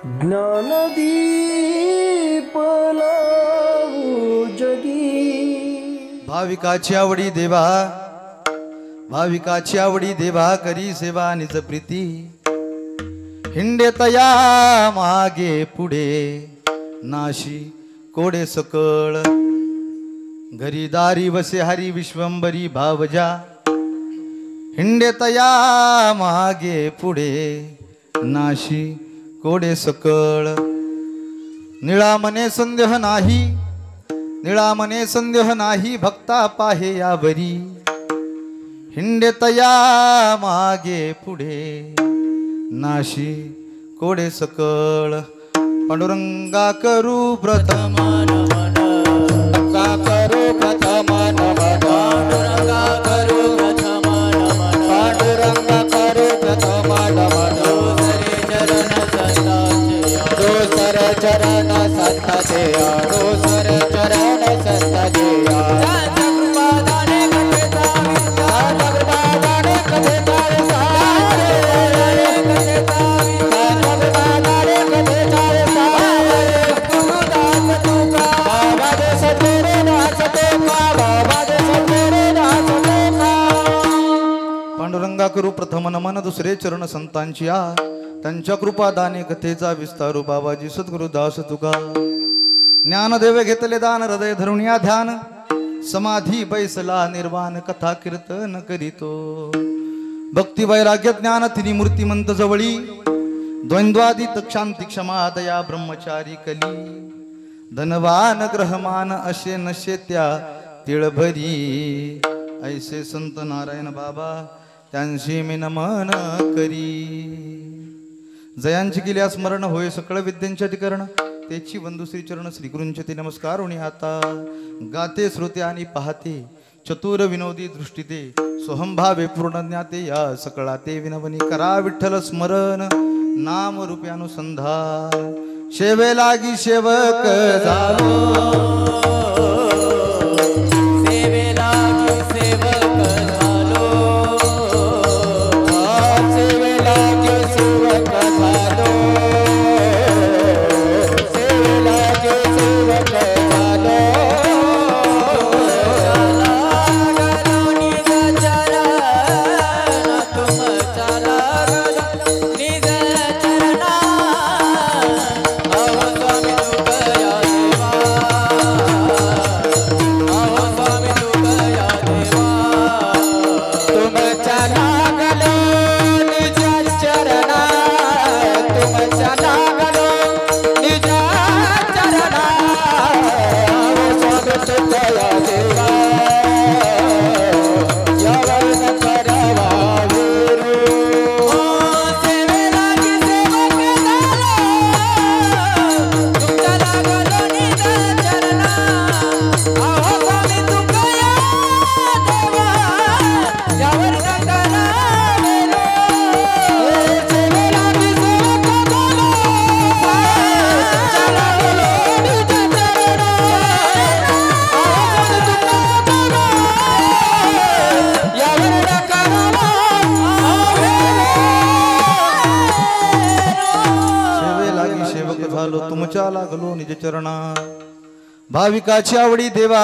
ज्ञानदीप लावू जगी। भाविकाची आवडी देवा, भाविकाची आवडी देवा, करी सेवा निज प्रीती। हिंडे तया मागे पुढे, नाशी कोडे सकळ। घरी दारी वसे हरी विश्वंबरी भावजा। हिंडे तया मागे पुढे, नाशी कोडे सकळ। निळा मने संदेह नाही, निळा मने संदेह नाही, भक्ता पाहे यावरी। हिंडे तया मागे पुढे, नाशी कोडे सकळ। पांडुरंगा करू प्रथम नमन, का करू प्रथम नमन। पांडुरंगा करू प्रथम नमन, पांडुरंगा करू प्रथम नमन। दोसर चरण संताचे, दोसर चरण संताचे। पांडुरंगा करू प्रथम नमन, दुसरे चरण संतांची आ। त्यांच्या कृपा दाने कथेचा विस्तारू, बाबाजी सद्गुरु दास तुका। ज्ञानदेव घेतले दान, हृदय धरून या ध्यान। समाधी बैसला निर्वाण, कथा कीर्तन करीतो। भक्ती वैराग्य ज्ञान तिन्ही मूर्तिमंत जवळी। द्वंद्वादित शांती क्षमा दया ब्रह्मचारी कली। धनवान ग्रहमान असे नशे त्या तिळभरी। ऐसे संत नारायण बाबा, त्यांशी मी नमन करी। जयांची केल्या स्मरण, होय सकळ विद्यांचे अधिकरण। तेची वंदू श्री चरण श्री गुरूंचे ते नमस्कार होणी आता। गाते श्रोते आणि पाहते, चतुर विनोदी दृष्टी ते। सोहंभावे पूर्ण ज्ञाते, या सकळा ते विनवनी। करा विठ्ठल स्मरण, नाम रूपे अनुसंधान। शेवे लागी सेवक झालो, सेवे लागी सेवक झालो। सेवे लागी सेवक झालो, सेवे लागी सेवक झालो। तुमच्या लागलो निज चरणा। भाविकाची आवडी देवा,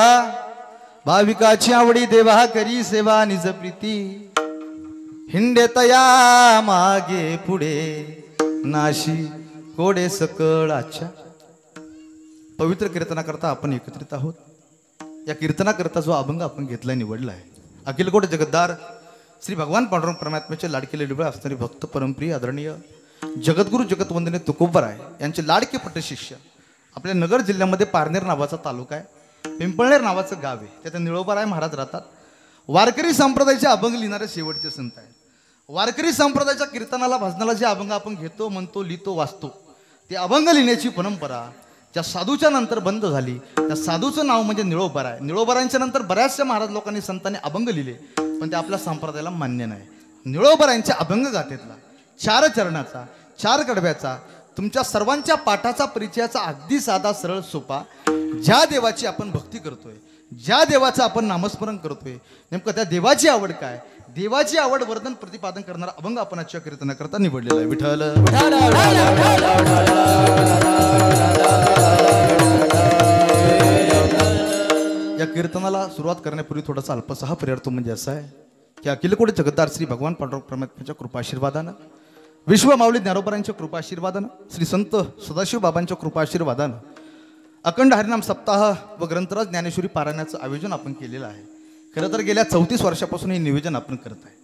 भाविकाची आवडी देवा, करी सेवा निज प्रीती। हिंडे तया मागे पुढे, नाशी कोडे सकळ। अच्छा, पवित्र कीर्तनाकरता आपण एकत्रित आहोत। या कीर्तनाकरता जो अभंग आपण घेतलाय, निवडला आहे, अखिलकोट जगद्दार श्री भगवान पांडुरंग परमात्म्याचे लाडकेले लिबळे असणारे भक्त परमप्रिय आदरणीय जगद्गुरु जगतवंदनीय तुकोबराय यांचे लाडके पटशिष्य। आपल्या नगर जिल्ह्यामध्ये पारनेर नावाचा तालुका आहे, पिंपळनेर नावाचं गाव आहे, त्यात निळोबाराय महाराज राहतात। वारकरी संप्रदायाचे अभंग लिहिणारे शेवटचे संत आहेत। वारकरी संप्रदायाच्या कीर्तनाला भजनाला जे अभंग आपण घेतो, म्हणतो, लिहितो, वाचतो, ते अभंग लिहिण्याची परंपरा ज्या साधूच्या नंतर बंद झाली, त्या साधूचं नाव म्हणजे निळोबाराय। निळोबारायांच्या नंतर बऱ्याचशा महाराज लोकांनी संतांनी अभंग लिहिले, पण ते आपल्या संप्रदायाला मान्य नाही। निळोबारायांच्या अभंग गाथेतला 4 चरणाचा, 4 कडव्याचा, तुमच्या सर्वांच्या पाठाचा, परिचयाचा अगदी साधा सरळ सोपा, ज्या देवाची आपण भक्ती करतोय, ज्या देवाचं आपण नामस्मरण करतोय, नेमकं त्या देवाची आवड काय, देवाची आवड वर्धन प्रतिपादन करणारा अभंग आपण आजच्या कीर्तनाकरता निवडलेला आहे. विठ्ठल या कीर्तनाला सुरुवात करण्यापूर्वी थोडासा अल्पसा प्रेर्थ म्हणजे असा आहे की अखिल कोटी जगद्धार श्री भगवान पांडुरंग परमात्म्याच्या कृपाशीर्वादानं, विश्व माऊली ज्ञानोबरांच्या कृपाशीर्वादानं, श्री संत सदाशिव बाबांच्या कृपाशीर्वादानं अखंड हरिनाम सप्ताह व ग्रंथराज ज्ञानेश्वरी पारायणाचं आयोजन आपण केलेलं आहे. खरं तर गेल्या 34 वर्षापासून हे नियोजन आपण करत आहे.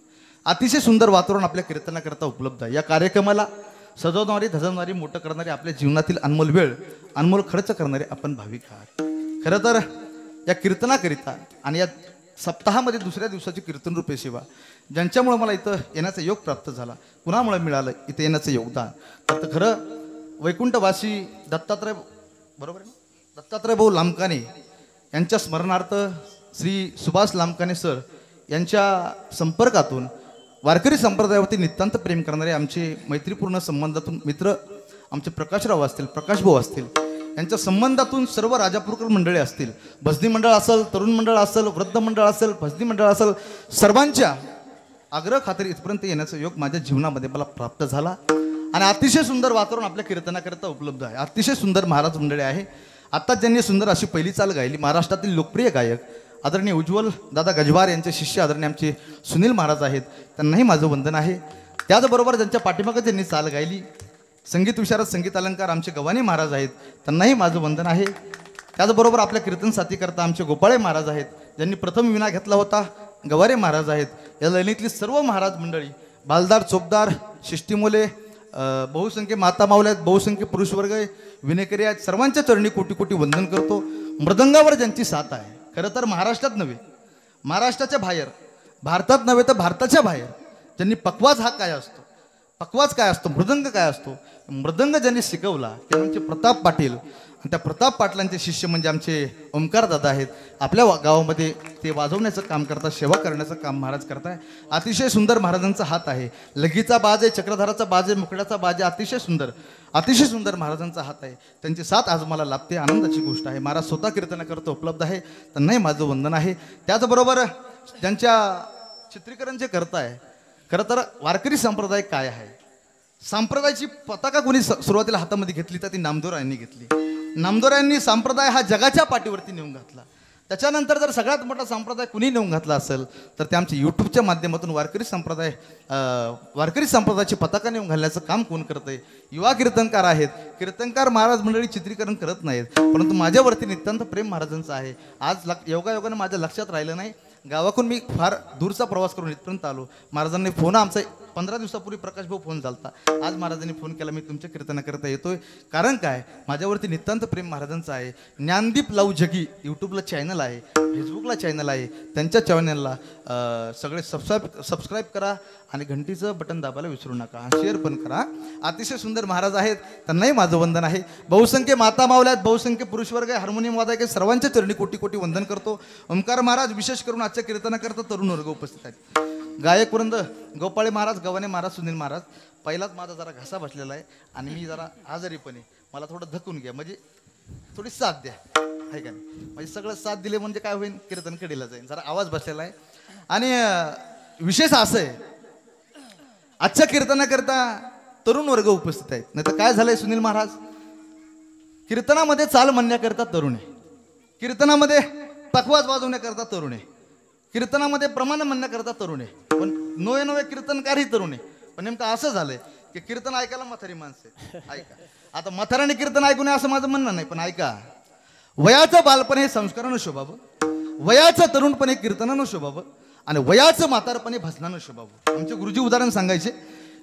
अतिशय सुंदर वातावरण आपल्या कीर्तनाकरता उपलब्ध आहे. या कार्यक्रमाला सजवणारी धजवणारी मोठं करणारी आपल्या जीवनातील अनमोल वेळ अनमोल खर्च करणारे आपण भाविक आहात. खरं तर या कीर्तनाकरिता आणि या सप्ताहामध्ये दुसऱ्या दिवसाची कीर्तन रूपे सेवा ज्यांच्यामुळे मला इथं येण्याचा योग प्राप्त झाला, कुणामुळे मिळालं इथं येण्याचं योगदान, तर खरं वैकुंठवासी दत्तात्रय बरोबर आहे, दत्तात्रय भाऊ लामकाने यांच्या स्मरणार्थ श्री सुभाष लामकाने सर यांच्या संपर्कातून वारकरी संप्रदायावरती नितांत प्रेम करणारे आमचे मैत्रीपूर्ण संबंधातून मित्र आमचे प्रकाशराव असतील, प्रकाशभाऊ असतील, यांच्या संबंधातून सर्व राजापूरकर मंडळी असतील, भजनी मंडळ असेल, तरुण मंडळ असेल, वृद्ध मंडळ असेल, भजनी मंडळ असेल, सर्वांच्या आग्रह खात्री इथपर्यंत येण्याचा योग माझ्या जीवनामध्ये मला प्राप्त झाला. आणि अतिशय सुंदर वातावरण आपल्या कीर्तनाकरिता उपलब्ध आहे. अतिशय सुंदर महाराज मंडळी आहे. आता ज्यांनी सुंदर अशी पहिली चाल गायली, महाराष्ट्रातील लोकप्रिय गायक आदरणीय उज्ज्वल दादा गजवार यांचे शिष्य आदरणीय आमचे सुनील महाराज आहेत, त्यांनाही माझं वंदन आहे. त्याचबरोबर ज्यांच्या पाठीमागं ज्यांनी चाल गायली संगीत विशारद संगीत अलंकार आमचे गव्हाणे महाराज आहेत, त्यांनाही माझं वंदन आहे. त्याचबरोबर आपल्या कीर्तन साथीकरता आमचे गोपाळे महाराज आहेत, ज्यांनी प्रथम विना घेतला होता, गवारे महाराज आहेत. या लाईनीतली सर्व महाराज मंडळी, बालदार, चोपदार, शिष्टीमोले, बहुसंख्य माता माऊल्या आहेत, बहुसंख्य पुरुष वर्ग आहे, विनेकरी आहेत, सर्वांच्या चरणी कोटी कोटी वंदन करतो. मृदंगावर ज्यांची साथ आहे, खरं तर महाराष्ट्रात नव्हे, महाराष्ट्राच्या बाहेर, भारतात नव्हे तर भारताच्या बाहेर ज्यांनी पकवाज हा काय असतो, पकवाज काय असतो, मृदंग काय असतो, मृदंग ज्यांनी शिकवला ते म्हणजे प्रताप पाटील. आणि त्या प्रताप पाटलांचे शिष्य म्हणजे आमचे ओंकार दादा आहेत. आपल्या गावामध्ये ते वाजवण्याचं काम करतात, सेवा करण्याचं काम महाराज करताय. अतिशय सुंदर महाराजांचा हात आहे. लगीचा बाज आहे, चक्रधाराचा बाज आहे, मुकड्याचा बाज आहे. अतिशय सुंदर महाराजांचा हात आहे. त्यांची साथ आज मला लाभते, आनंदाची गोष्ट आहे. महाराज स्वतः कीर्तनाकरता उपलब्ध आहे, त्यांनाही माझं वंदन आहे. त्याचबरोबर ज्यांच्या चित्रीकरण जे करताय, खरं तर वारकरी संप्रदाय काय आहे, संप्रदायाची पताका कोणी सुरुवातीला हातामध्ये घेतली तर ती नामदेवरायांनी घेतली. नामदेवरायांनी संप्रदाय हा जगाच्या पाठीवरती नेऊन घातला. त्याच्यानंतर जर सगळ्यात मोठा संप्रदाय कुणी नेऊन घातला असेल तर ते आमच्या यूट्यूबच्या माध्यमातून वारकरी संप्रदायाची पताका नेऊन घालण्याचं काम कोण करतंय? युवा कीर्तनकार आहेत. कीर्तनकार महाराज मंडळी चित्रीकरण करत नाहीत, परंतु माझ्यावरती नितांत प्रेम महाराजांचं आहे. आज योगायोगानं माझ्या लक्षात राहिलं नाही, गावाकडून मी फार दूरचा प्रवास करून इथपर्यंत आलो. महाराजांनी फोन आमचा 15 दिवसापूर्वी प्रकाश भाऊ फोन झालता. आज महाराजांनी फोन केला, मी तुमच्या कीर्तनाकरता येतोय. कारण काय, माझ्यावरती नितांत प्रेम महाराजांचं आहे. ज्ञानदीप लव जगी यूट्यूबला चॅनल आहे, फेसबुकला चॅनल आहे. त्यांच्या चॅनलला सगळे सबस्क्राईब करा आणि घंटीचं बटन दाबायला विसरू नका, शेअर पण करा. अतिशय सुंदर महाराज आहेत, त्यांनाही माझं वंदन आहे. बहुसंख्य माता मावल्या आहेत, बहुसंख्य पुरुष वर्ग आहे, हार्मोनियम वादक आहे, सर्वांच्या चरणी कोटी कोटी वंदन करतो. ओंकार महाराज विशेष करून आजच्या कीर्तनाकरता तरुण वर्ग उपस्थित आहेत. गायक वृंद गोपाळे महाराज, गव्हाणे महाराज, सुनील महाराज. पहिलाच माझा जरा घसा बसलेला आहे आणि मी जरा आजारीपणे, मला थोडं धकून घ्या, म्हणजे थोडी साथ द्या, आहे का नाही? म्हणजे सगळं साथ दिले म्हणजे काय होईल, कीर्तन कडेला जाईल. जरा आवाज बसलेला आहे. आणि विशेष असं आहे, आजच्या कीर्तनाकरता तरुण वर्ग उपस्थित आहेत. नाही तर काय झालंय सुनील महाराज, कीर्तनामध्ये चाल म्हणण्याकरता तरुण आहे, कीर्तनामध्ये पखवाज वाजवण्याकरता तरुण आहे, कीर्तनामध्ये प्रमाण म्हणण्याकरता तरुण आहे, पण नवे कीर्तनकारही तरुण आहे. पण नेमकं असं झालंय की कीर्तन ऐकायला म्हातारी माणसं ऐका. आता म्हाताराने कीर्तन ऐकू नये असं माझं म्हणणं नाही, पण ऐका, वयाचं बालपण हे संस्कारानं शोभावं, वयाचं तरुणपणे कीर्तनानं शोभावं आणि वयाचं म्हातारपणे भजनानं शोभावं. आमचे गुरुजी उदाहरण सांगायचे,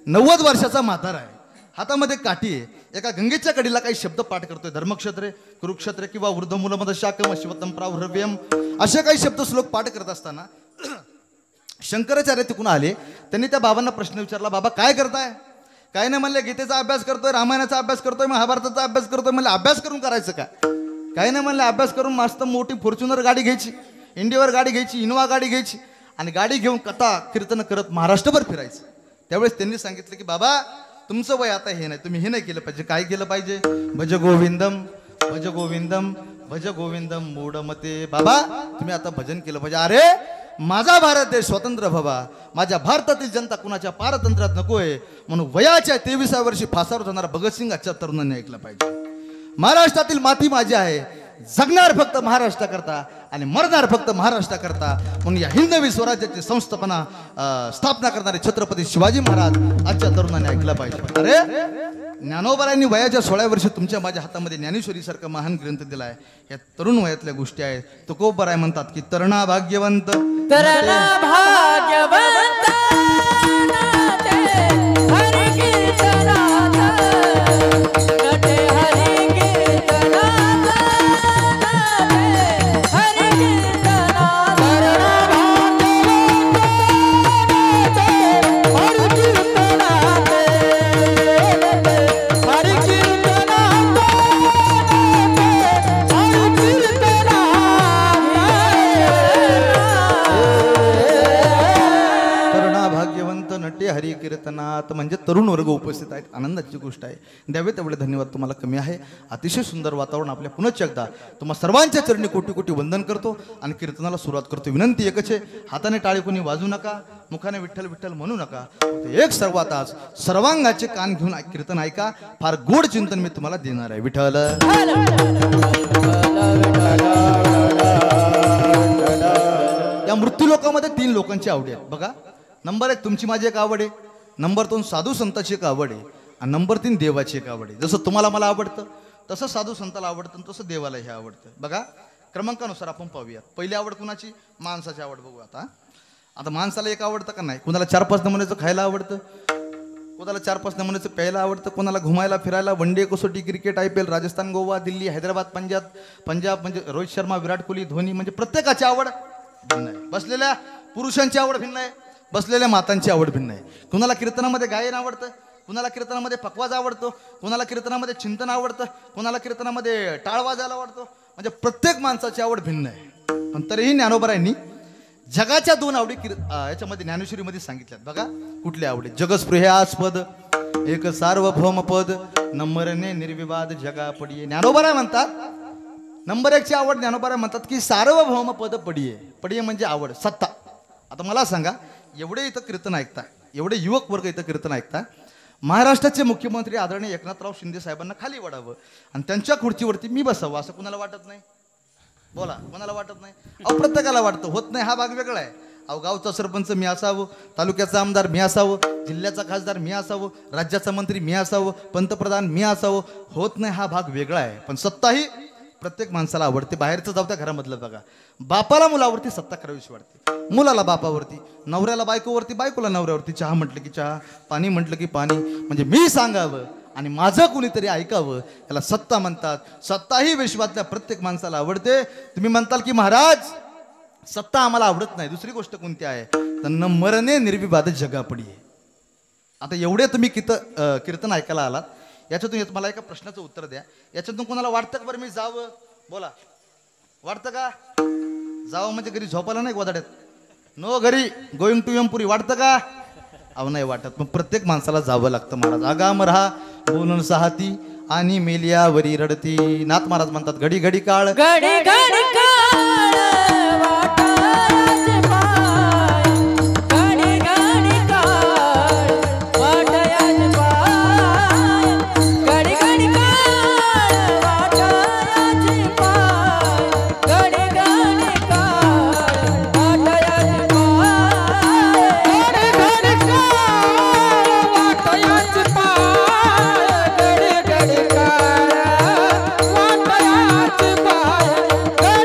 90 वर्षाचा म्हातारा आहे, हातामध्ये काठी आहे, एका गंगेच्या कडीला काही शब्द पाठ करतोय, धर्मक्षेत्रे, कुरुक्षेत्रे किंवा वृद्ध मुलमद शाकम शिवतम प्रावृव्यम असे काही शब्द श्लोक पाठ करत असताना शंकराचार्य तिकडून आले. त्यांनी त्या बाबांना प्रश्न विचारला, बाबा काय करताय? काय नाही म्हणले, गीतेचा अभ्यास करतोय, रामायणाचा अभ्यास करतोय, महाभारताचा अभ्यास करतोय. म्हणले अभ्यास करून करायचं काय? काय नाही म्हणले, अभ्यास करून मस्त मोठी फॉर्च्युनर गाडी घ्यायची, इंडियावर गाडी घ्यायची, इनोवा गाडी घ्यायची आणि गाडी घेऊन कथा कीर्तन करत महाराष्ट्रभर फिरायचं. त्यावेळेस त्यांनी सांगितलं की बाबा तुमचं वय आता हे नाही, तुम्ही हे नाही केलं पाहिजे. काय केलं पाहिजे? भज गोविंदम भज गोविंदम भज गोविंदम मूढमते. बाबा तुम्ही आता भजन केलं पाहिजे. अरे माझा भारत देश स्वतंत्र व्हावा, माझ्या भारतातील जनता कुणाच्या पारतंत्र्यात नकोय म्हणून वयाच्या 23व्या वर्षी फासावर जाणारा भगतसिंग आजच्या तरुणांनी ऐकलं पाहिजे. महाराष्ट्रातील माती माझी आहे, जगणार फक्त महाराष्ट्राकरता आणि मरणार फक्त महाराष्ट्राकरता म्हणून या हिंदवी स्वराज्याची स्थापना करणारे छत्रपती शिवाजी महाराज आजच्या तरुणांनी ऐकलं पाहिजे. अरे ज्ञानोबारांनी वयाच्या 16 वर्षी तुमच्या माझ्या हातामध्ये ज्ञानेश्वरी सारखा महान ग्रंथ दिलाय. या तरुण वयातल्या गोष्टी आहेत. तुकोबराय म्हणतात की तरणा भाग्यवंत तरणा भाग्यवंत नाते हरि कीर्तनात, नाते हरि कीर्तनात, नाते हरि कीर्तनात. तरणा भाग्यवंत नाते हरि कीर्तनात, हरि कीर्तनात, नाते हरि भाग्यवंत नटे हरी कीर्तनात. म्हणजे तरुण वर्ग उपस्थित आहेत, आनंदाची गोष्ट आहे. द्यावे तेवढे धन्यवाद तुम्हाला कमी आहे. अतिशय सुंदर वातावरण. आपल्या पुनश्च एकदा तुम्हा सर्वांच्या चरणी कोटी कोटी वंदन करतो आणि कीर्तनाला सुरुवात करतो. विनंती एकच आहे, हाताने टाळी कोणी वाजू नका, मुखाने विठ्ठल विठ्ठल म्हणू नका. एक सर्वात आज सर्वांगाचे कान घेऊन कीर्तन ऐका. फार गोड चिंतन मी तुम्हाला देणार आहे. विठ्ठल या मृत्यू लोकांमध्ये 3 लोकांची आवडी आहेत बघा. नंबर 1 तुमची माझी एक आवड आहे, नंबर 2 साधू संतांची एक आवड आहे आणि नंबर 3 देवाची एक आवड आहे. जसं तुम्हाला मला आवडतं तसं साधू संताला आवडतं, तसं देवाला हे आवडतं. बघा क्रमांकानुसार आपण पाहूयात. पहिली आवड कुणाची? माणसाची आवड बघू. आता माणसाला एक आवडतं का नाही? कुणाला 4-5 नमुन्याचं खायला आवडतं, कोणाला 4-5 नमुन्याचं प्यायला आवडतं, कोणाला घुमायला फिरायला, वनडे कसोटी क्रिकेट IPL राजस्थान गोवा दिल्ली हैदराबाद पंजाब म्हणजे रोहित शर्मा विराट कोहली धोनी. म्हणजे प्रत्येकाची आवड भिन्न आहे. बसलेल्या पुरुषांची आवड भिन्न आहे, बसलेल्या मातांची आवड भिन्न आहे. कुणाला कीर्तनामध्ये गायन आवडतं, कुणाला कीर्तनामध्ये पकवाज आवडतो, कुणाला कीर्तनामध्ये चिंतन आवडतं, कुणाला कीर्तनामध्ये टाळ वाजायला आवडतो. म्हणजे प्रत्येक माणसाची आवड भिन्न आहे. पण तरीही ज्ञानोबारायांनी जगाच्या 2 आवडी याच्यामध्ये ज्ञानेश्वरीमध्ये सांगितल्यात बघा. कुठल्या आवडी? जगस्पृह्यास्पद एक सार्वभौम पद, नंबरने निर्विवाद जगा पडिये. ज्ञानोबाराय म्हणतात नंबर 1 ची आवड. ज्ञानोबाराय म्हणतात की सार्वभौम पद पडिये. पडिये म्हणजे आवड, सत्ता. आता मला सांगा, एवढे इथं कीर्तन ऐकता, एवढे युवक वर्ग इथं कीर्तन ऐकता, महाराष्ट्राचे मुख्यमंत्री आदरणीय एकनाथराव शिंदे साहेबांना खाली वाढावं आणि त्यांच्या खुर्चीवरती मी बसावं असं कुणाला वाटत नाही? बोला, कोणाला वाटत नाही? अहो प्रत्येकाला वाटतं. होत नाही हा भाग वेगळा आहे. अहो गावचा सरपंच मी असावं, तालुक्याचा आमदार मी असावं, जिल्ह्याचा खासदार मी असावं, राज्याचा मंत्री मी असावं, पंतप्रधान मी असावं. होत नाही हा भाग वेगळा आहे. पण सत्ता ही प्रत्येक माणसाला आवडते. बाहेरचं जाऊ त्या घरामधलं बघा. बापाला मुलावरती सत्ता करावीशी वाटते, मुलाला बापावरती, नवऱ्याला बायकोवरती, बायकोला नवऱ्यावरती, चहा म्हटलं की चहा, पाणी म्हटलं की पाणी. म्हणजे मी सांगावं आणि माझं कुणीतरी ऐकावं, याला सत्ता म्हणतात. सत्ता ही विश्वातल्या प्रत्येक माणसाला आवडते. तुम्ही म्हणताल की महाराज सत्ता आम्हाला आवडत नाही, दुसरी गोष्ट कोणती आहे? तर न मरणे निर्विवाद जगा पडिये. आता एवढे तुम्ही कीर्तन ऐकायला आलात, याच्यातून मला एका प्रश्नाचं उत्तर द्या. याच्यातून कोणाला वाटतं का बरं मी जावं? बोला, वाटतं का जावं? म्हणजे घरी झोपायला नाही गोदाड्यात, नो घरी गोइंग टू यमपुरी वाटतं का? अहो नाही वाटत. मग प्रत्येक माणसाला जावं लागतं. महाराज आगाम रहा बोलून साहती आणि मेलियावरी रडती. नाथ महाराज म्हणतात घडी घडी काळ, घडी घडी काळ वाटायचे पाय, घडी घडी काळ वाटायचे पाय, घडी घडी काळ वाटायचे पाय, घडी घडी काळ वाटायचे पाय, घडी घडी काळ वाटायचे पाय, घडी घडी काळ वाटायचे पाय,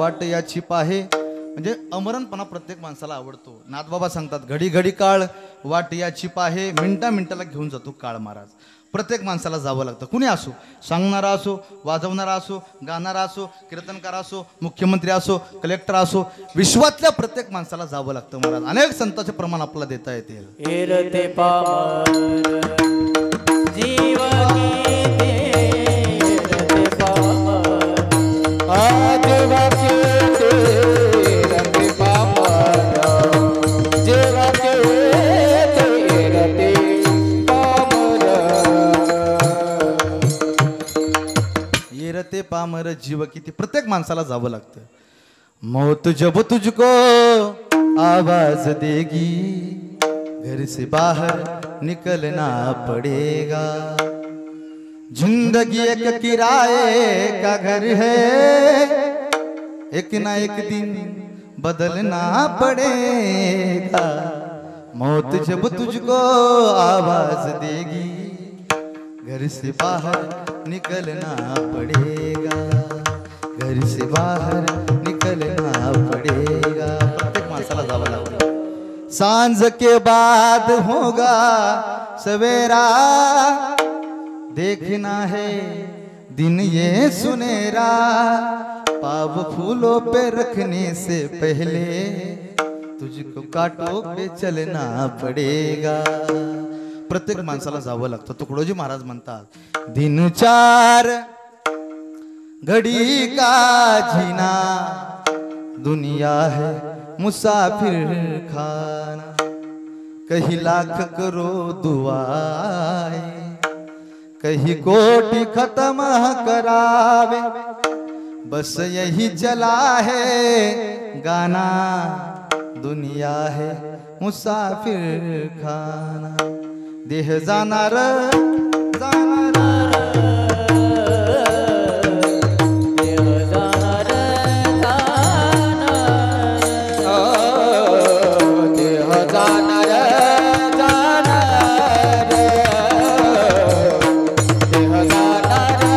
वाट याची पाहे. म्हणजे अमरणपणा प्रत्येक माणसाला आवडतो. नाथबाबा सांगतात, घडी घडी काळ वाट याची पाहे, मिनटा मिनिटाला घेऊन जातो काळ महाराज. प्रत्येक माणसाला जावं लागतं. कुणी असो, सांगणारा असो, वाजवणारा असो, गाणारा असो, कीर्तनकार असो, मुख्यमंत्री असो, कलेक्टर असो, विश्वातल्या प्रत्येक माणसाला जावं लागतं महाराज. अनेक संतांचे प्रमाण आपल्याला देता येतील. हेरते पामर जीव गीते, हेरते पामर आज वाक्यते, हेरते पामर जीव गीते, हेरते पामर. येरते पामर जीव किती. प्रत्येक माणसाला जावं लागतं. मौत जब तुझको आवाज देगी, घर से बाहर निकलना पड़ेगा. जिंदगी एक किराए का घर है, एक ना एक दिन बदलना पड़ेगा. मौत जब तुझको आवाज देगी, घर से बाहर निकलना पड़ेगा, घर से बाहर निकलना पड़ेगा. प्रत्येक माणसाला जावं लागतं. सांझ के बाद होगा सवेरा, देखना है दिन ये सुनेरा. पाव फूलों पे रखने से पहले तुझको कांटों पे चलना पड़ेगा. प्रत्येक माणसाला जावं लागतं. तुकडोजी महाराज म्हणतात, दिन चार घड़ी का जीना, दुनिया है मुसाफिर खाना. कहीं लाख करो दुआएं, कहीं कोटि खत्म करावे. बस यही चला है गाना, दुनिया है मुसाफिर खाना. देह जाणार जाणार, देह जाणार जाणार, देह जाणार जाणार, देह जाणार जाणार.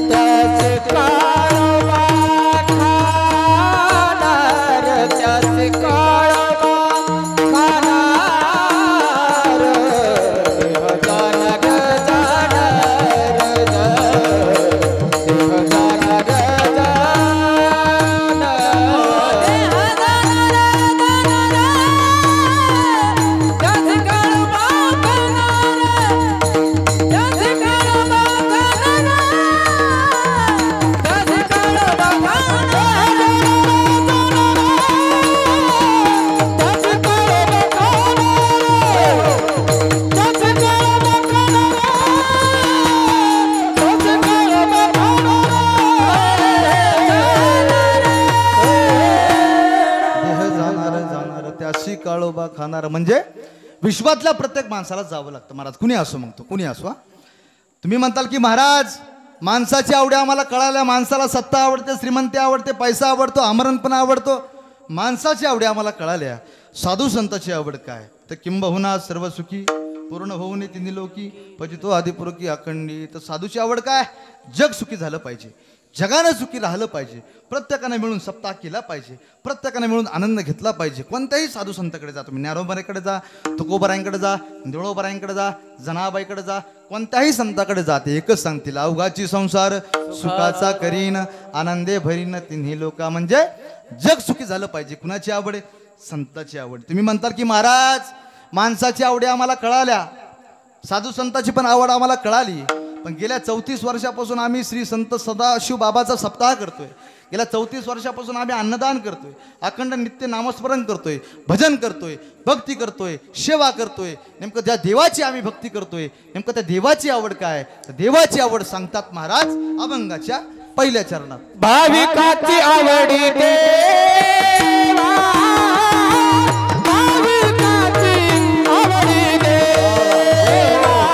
त्याचे काळ बाखाणार, त्याचे काळ बाखाणार. काळोबा खाणार. म्हणजे विश्वातल्या प्रत्येक माणसाला जावं लागतं महाराज. कुणी असो, मग तो कुणी असो. तुम्ही म्हणताल की महाराज माणसाची आवडी आम्हाला कळाल्या, माणसाला सत्ता आवडते, श्रीमंती आवडते, पैसा आवडतो, आमरणपणा आवडतो. माणसाची आवडी आम्हाला कळाल्या. साधू संताची आवड काय, तर किंबहुना सर्व सुखी पूर्ण होऊन तिन्ही लोकी पजितो आदिपुरकी अखंडी. तर साधूची आवड काय, जग सुखी झालं पाहिजे, जगानं सुखी राहिलं पाहिजे, प्रत्येकाने मिळून सप्ताह केला पाहिजे, प्रत्येकाने मिळून आनंद घेतला पाहिजे. कोणत्याही साधू संताकडे जा, तुम्ही ज्ञानोबाईकडे जा, तुकोबारायांकडे जा, देवळोबारायांकडे जा, जनाबाईकडे जा, कोणत्याही संताकडे जाते एकच सांगतील, अवघाची संसार सुखाचा करीन, आनंदे भरीन तिन्ही लोका. म्हणजे जग सुखी झालं पाहिजे. कुणाची आवड, संताची आवड. तुम्ही म्हणताल की महाराज माणसाची आवडी आम्हाला कळाल्या, साधू संताची पण आवड आम्हाला कळाली, पण गेल्या 34 वर्षापासून आम्ही श्री संत सदाशिव बाबाचा सप्ताह करतोय. गेल्या 34 वर्षापासून आम्ही अन्नदान करतोय, अखंड नित्य नामस्मरण करतोय, भजन करतोय, भक्ती करतोय, सेवा करतोय. नेमकं त्या देवाची आम्ही भक्ती करतोय. नेमकं त्या देवाची आवड काय, देवाची आवड सांगतात महाराज अभंगाच्या पहिल्या चरणात. भाविकाची आवडी देवा, भाविकाची आवडी देवा,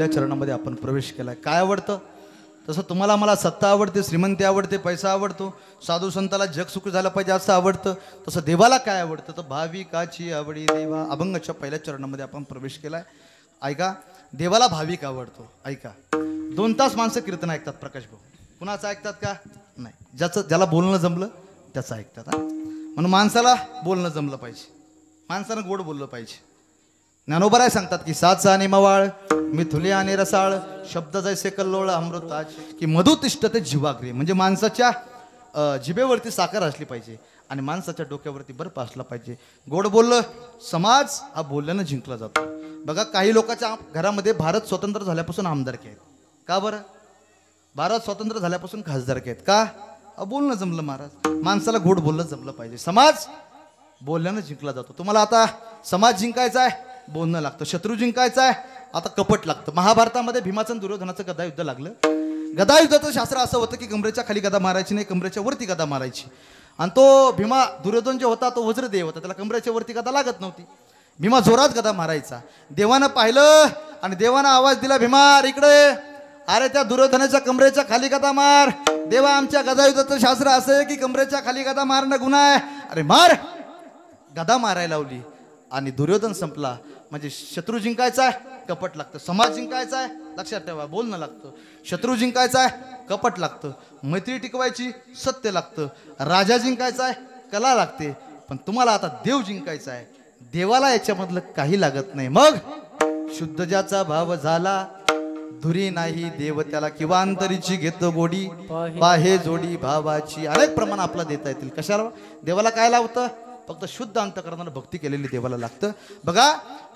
पहिल्या चरणामध्ये आपण प्रवेश केलाय. काय आवडतं? तसं तुम्हाला मला सत्ता आवडते, श्रीमंती आवडते, पैसा आवडतो, साधू संताला जग सुख झालं पाहिजे असं आवडतं. तसं देवाला काय आवडतं? तर भाविकाची आवडी देवा. अभंगाच्या पहिल्या चरणामध्ये आपण प्रवेश केलाय. ऐका, देवाला भाविक आवडतो. ऐका, 2 तास माणसं कीर्तन ऐकतात प्रकाश भाऊ. कुणाचं ऐकतात का? नाही. ज्याला बोलणं जमलं त्याचं ऐकतात. म्हणून माणसाला बोलणं जमलं पाहिजे, माणसानं गोड बोललं पाहिजे. ज्ञानोबराय सांगतात की साचा आणि मवाळ, मिथुली आणि रसाळ, शब्द जैसे कल्लोळ अमृताचे, की मधु तिष्ठते जिवाग्रे. म्हणजे माणसाच्या जिभेवरती साखर असली पाहिजे आणि माणसाच्या डोक्यावरती बर्फ असला पाहिजे. गोड बोललं समाज हा बोलल्यानं जिंकला जातो. बघा, काही लोकांच्या घरामध्ये भारत स्वतंत्र झाल्यापासून आमदारकी आहेत. का बरं? भारत स्वतंत्र झाल्यापासून खासदारकी आहेत. का? बोलणं जमलं महाराज. माणसाला गोड बोललं जमलं पाहिजे. समाज बोलल्यानं जिंकला जातो. तुम्हाला आता समाज जिंकायचा आहे, बोलणं लागतं. शत्रू जिंकायचा आहे, आता कपट लागतं. महाभारतामध्ये भीमाचं दुर्योधनाचं गदायुद्ध लागलं. गदायुद्धाचं शास्त्र असं होतं की कमरेच्या खाली गदा मारायची नाही, कमरेच्या वरती गदा मारायची. आणि तो भीमा दुर्योधन जो होता तो वज्रदेव होता, त्याला कमरेच्या वरती गदा लागत नव्हती. भीमा जोरात गदा मारायचा. देवानं पाहिलं आणि देवानं आवाज दिला, भीमा इकडे. अरे त्या दुर्योधनाच्या कमरेच्या खाली गदा मार. देवा, आमच्या गदायुद्धाचं शास्त्र असं आहे की कमरेच्या खाली गदा मारणं गुन्हा आहे. अरे मार. गदा मारायला लावली आणि दुर्योधन संपला. म्हणजे शत्रू जिंकायचा आहे, कपट लागतं. समाज जिंकायचा आहे, लक्षात ठेवा, बोलणं लागतं. शत्रू जिंकायचा आहे, कपट लागतं. मैत्री टिकवायची, सत्य लागतं. राजा जिंकायचा आहे, कला लागते. पण तुम्हाला आता देव जिंकायचा आहे, देवाला याच्यामधलं काही लागत नाही. मग शुद्ध ज्याचा भाव झाला, धुरी नाही देव त्याला, किंवा अंतरीची घेतो गोडी, पाहे जोडी भावाची. अनेक प्रमाण आपला देता येतील. कशाला? देवाला काय लावतं? फक्त शुद्ध अंतकरणानं भक्ती केलेली देवाला लागतं. बघा,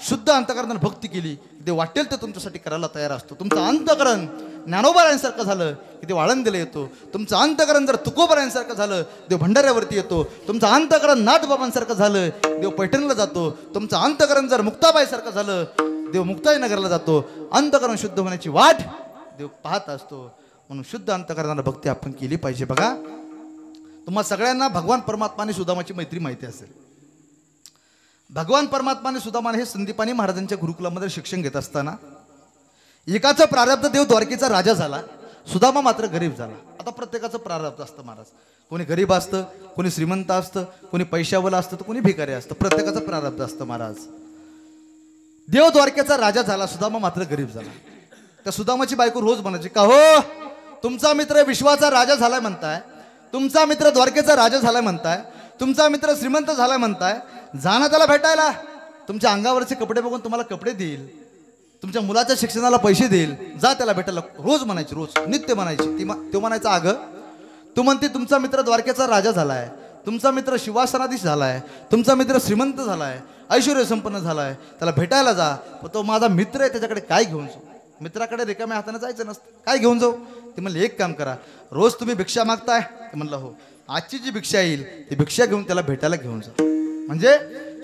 शुद्ध अंतकरणानं भक्ती केली ते वाटेल ते तुमच्यासाठी करायला तयार असतो. तुमचं अंतकरण ज्ञानोबारायांसारखं झालं की देव आळंदीला येतो. तुमचं अंतकरण जर तुकोबारायांसारखं झालं, देव भंडाऱ्यावरती येतो. तुमचं अंतकरण नाथबाबांसारखं झालं, देव पैठणला जातो. तुमचं अंतकरण जर मुक्ताबाईसारखं झालं, देव मुक्ताईनगरला जातो. अंतकरण शुद्ध होण्याची वाट देव पाहत असतो. म्हणून शुद्ध अंतकरणानं भक्ती आपण केली पाहिजे. बघा, तुम्हा सगळ्यांना भगवान परमात्मा आणि सुदामाची मैत्री माहिती असेल. भगवान परमात्मा आणि सुदामा हे संदीपानी महाराजांच्या गुरुकुलामध्ये शिक्षण घेत असताना एकाचा प्रारब्ध देव द्वारकेचा राजा झाला, सुदामा मात्र गरीब झाला. आता प्रत्येकाचं प्रारब्ध असतं महाराज. कोणी गरीब असतं, कोणी श्रीमंत असतं, कोणी पैशावाला असतं, तर कोणी भिकारी असतं. प्रत्येकाचं प्रारब्ध असतं महाराज. देव द्वारकेचा राजा झाला, सुदामा मात्र गरीब झाला. त्या सुदामाची बायको रोज म्हणायची, का हो, तुमचा मित्र विश्वाचा राजा झालाय म्हणताय, तुमचा मित्र द्वारकेचा राजा झालाय म्हणताय, तुमचा मित्र श्रीमंत झालाय म्हणताय, जाणं त्याला भेटायला. तुमच्या अंगावरचे कपडे बघून तुम्हाला कपडे देईल, तुमच्या मुलाच्या शिक्षणाला पैसे देईल, जा त्याला भेटायला. रोज म्हणायची, रोज नित्य म्हणायची. तो म्हणायचा, अगं तू म्हणते तुमचा मित्र द्वारकेचा राजा झालाय, तुमचा मित्र शिवासनाधीश झालाय, तुमचा मित्र श्रीमंत झालाय, ऐश्वर्य संपन्न झालाय, त्याला भेटायला जा. पण तो माझा मित्र आहे, त्याच्याकडे काय घेऊन जाऊ? मित्राकडे रिकाम्या हाताने जायचं नसतं, काय घेऊन जाऊ? ते म्हणले, एक काम करा, रोज तुम्ही भिक्षा मागताय. ते म्हणलं, हो. आजची जी भिक्षा येईल ती भिक्षा घेऊन त्याला भेटायला घेऊन जा. म्हणजे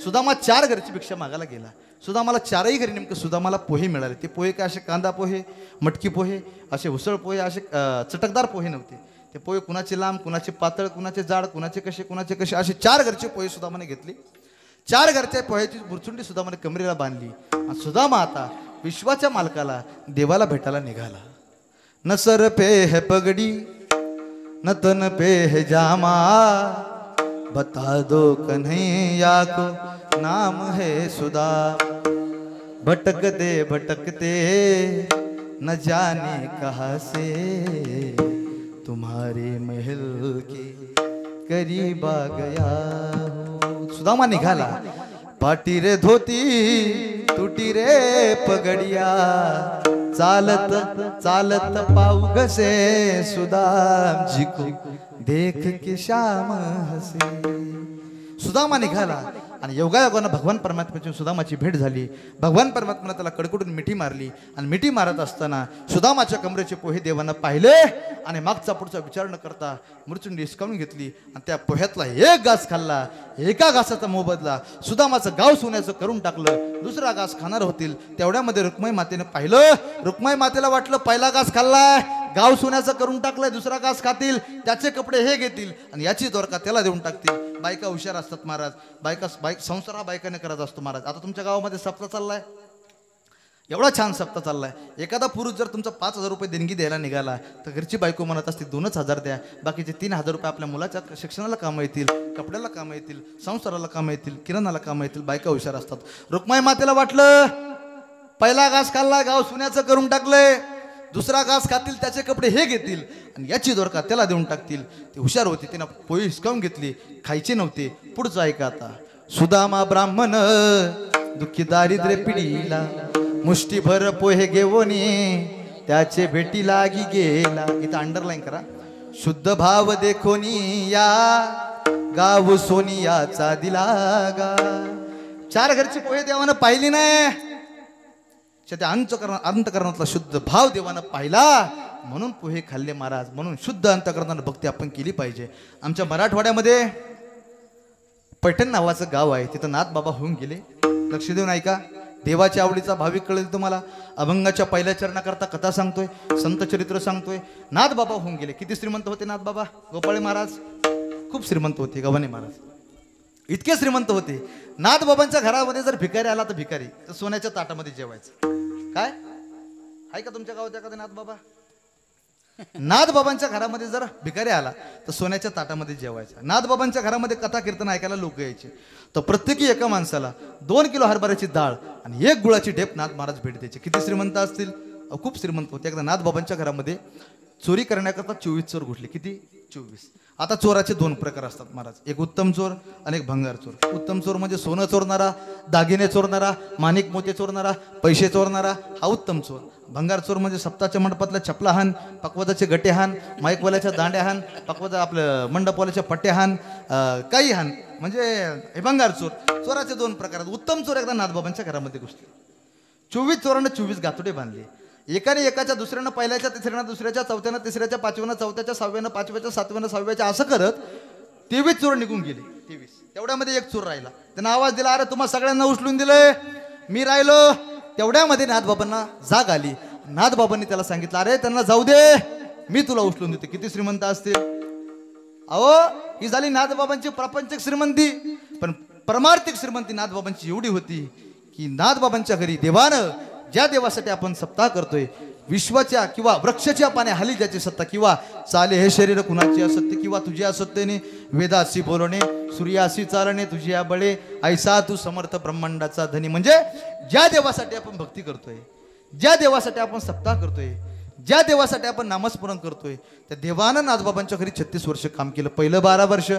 सुदामा 4 घरची भिक्षा मागायला गेला. सुदामाला 4ही घरी नेमकं सुदामाला पोहे मिळाले. ते पोहे काय असे कांदा पोहे, मटकी पोहे, असे उसळ पोहे, असे चटकदार पोहे नव्हते. ते पोहे कुणाचे लांब, कुणाचे पातळ, कुणाचे जाड, कुणाचे कसे असे 4 घरचे पोहे सुदामाने घेतले. 4 घरच्या पोह्याची बुरचुंडी सुदामाने कमरेला बांधली आणि सुदामा आता विश्वाच्या मालकाला देवाला भेटायला निघाला. न सर पे है पगड़ी, न तन पे है जामा, बता दो कन्हैया को नाम है सुदामा. भटकते भटकते न जाने कहाँ से तुम्हारे महल के करीब आ गया. सुदामा निघाला. पाटी रे धोती, तुटी रे पगडिया, चालत चालत पाऊ घसे, सुदाम जी को देख के श्याम हसे. सुदामा निघाला आणि योगायोगानं भगवान परमात्म्याची सुदामाची भेट झाली. भगवान परमात्म्याने त्याला कडकडून मिठी मारली आणि मिठी मारत असताना सुदामाच्या कमरेचे पोहे देवानं पाहिले आणि मागचा पुढचा विचार न करता मुरचुंडी हिसकावून घेतली आणि त्या पोह्यातला एक घास खाल्ला. एका घासाचा मोबदला सुदामाचं गाव सोन्याचं करून टाकलं. दुसरा घास खाणार होतील तेवढ्यामध्ये रुक्माई मातेने पाहिलं. रुक्माई मातेला वाटलं पहिला घास खाल्लाय, गाव सोन्याचं करून टाकलंय, दुसरा घास खातील, त्याचे कपडे हे घेतील आणि याची दोरका त्याला देऊन टाकतील. बायका हुशार असतात महाराज. संसार हा बायकाने करत असतो महाराज. आता तुमच्या गावामध्ये सप्ताह चाललाय, एवढा छान सप्ताह चाललाय. एखादा पुरुष जर तुमचा 5,000 रुपये देणगी द्यायला निघाला तर घरची बायको म्हणत असते 2,000 द्या, बाकीचे 3,000 रुपये आपल्या मुलाच्या शिक्षणाला कामं येतील, कपड्याला कामं येतील, संसाराला कामं येतील, किराणाला कामं येतील. बायका हुशार असतात. रुक्माई मातेला वाटलं पहिला घास खाल्ला गाव सुन्याचं करून टाकलंय, दुसरा घास खातील त्याचे कपडे हे घेतील आणि याची दोरका त्याला देऊन टाकतील. ती हुशार होती, तिनं पोळी हिसकावून घेतली, खायचे नव्हते. पुढचं ऐका आता. सुदामा ब्राह्मण दुःखी दारिद्र्य पिढीला मुष्टीभर पोहे घेऊनी त्याचे भेटी लागी गेला. इथं अंडरलाईन करा. शुद्ध भाव देखोनी या गाव सोनियाचा दिला गा. 4 घरची पोहे देवानं पाहिली नाही, त्या अंतकरणातला शुद्ध भाव देवानं पाहिला म्हणून पोहे खाल्ले महाराज. म्हणून शुद्ध अंतकरणानं भक्ती आपण केली पाहिजे. आमच्या मराठवाड्यामध्ये पैठण नावाचं गाव आहे, तिथं नाथ बाबा होऊन गेले. लक्ष देऊन ऐका. देवाच्या आवडीचा भाविक कळेल तुम्हाला. अभंगाच्या पहिल्या चरणाकरता कथा सांगतोय, संत चरित्र सांगतोय. नाथ बाबा होऊन गेले. किती श्रीमंत होते नाथ बाबा? गोपाळे महाराज खूप श्रीमंत होते. गव्हाणे महाराज इतके श्रीमंत होते. नाथ बाबांच्या घरामध्ये जर भिकारी आला तर भिकारी तर सोन्याच्या ताटामध्ये जेवायचं. काय आहे का तुमच्या गावात एखादा नाथ बाबा? नाथ बाबांच्या घरामध्ये जर भिकारी आला तर सोन्याच्या ताटामध्ये जेवायचा. नाथ बाबांच्या घरामध्ये कथा कीर्तन ऐकायला लोक यायचे. तर प्रत्येकी एका माणसाला 2 किलो हरभऱ्याची डाळ आणि 1 गुळाची ढेप नाथ महाराज भेट द्यायचे. किती श्रीमंत असतील? खूप श्रीमंत होते. एकदा नाथ बाबांच्या घरामध्ये चोरी करण्याकरता 24 चोर घुसले. किती? 24. आता चोराचे 2 प्रकार असतात महाराज. एक उत्तम चोर आणि एक भंगार चोर. उत्तम चोर म्हणजे सोनं चोरणारा, दागिने चोरणारा, माणिक मोते चोरणारा, पैसे चोरणारा, हा उत्तम चोर. भंगार चोर म्हणजे सप्ताच्या मंडपातल्या चपला हान, पकवाजाचे गटे हान, माईकवाल्याच्या दांड्या हान, पकवाजा आपलं मंडपवाल्याच्या पट्ट्या हान, काही हान, म्हणजे हे भंगार चोर. चोराचे 2 प्रकार आहेत. उत्तम चोर एकदा नाथबाबांच्या घरामध्ये घुसले. 24 चोरांना 24 गातोडे बांधले. एकाने एकाच्या, दुसऱ्यानं पहिल्याच्या, तिसऱ्यानं दुसऱ्याच्या, चौथ्यानं तिसऱ्याच्या, पाचव्यानं चौथ्याच्या, 6व्यानं 5व्याच्या, 7व्यानं 6व्याच्या असं करत 23 चोर निघून गेले. 23. तेवढ्यामध्ये एक चोर राहिला. त्यानं आवाज दिला, अरे तुम्हा सगळ्यांना उचलून दिलंय, मी राहिलो. तेवढ्यामध्ये नाथबाबांना जाग आली. नाथबाबांनी त्याला सांगितलं, अरे त्यांना जाऊ दे, मी तुला उचलून देते. किती श्रीमंत असतील? अहो ही झाली नाथबाबांची प्रापंचिक श्रीमंती. पण परमार्थिक श्रीमंती नाथबाबांची एवढी होती की नाथबाबांच्या घरी देवानं, ज्या देवासाठी आपण सप्ताह करतोय, विश्वाच्या किंवा वृक्षाच्या पाने हाली ज्याची सत्ता, किंवा चाले हे शरीर कुणाची असत्य, किंवा तुझ्या असत्यने वेदासी बोलणे, सूर्यासी चालणे, तुझी बळे ऐसा तू समर्थ ब्रह्मांडाचा धनी. म्हणजे ज्या देवासाठी आपण भक्ती करतोय, ज्या देवासाठी आपण सप्ताह करतोय, ज्या देवासाठी आपण नामस्मरण करतोय, त्या देवानं नाथबाबांच्या घरी 36 वर्ष काम केलं. पहिलं 12 वर्ष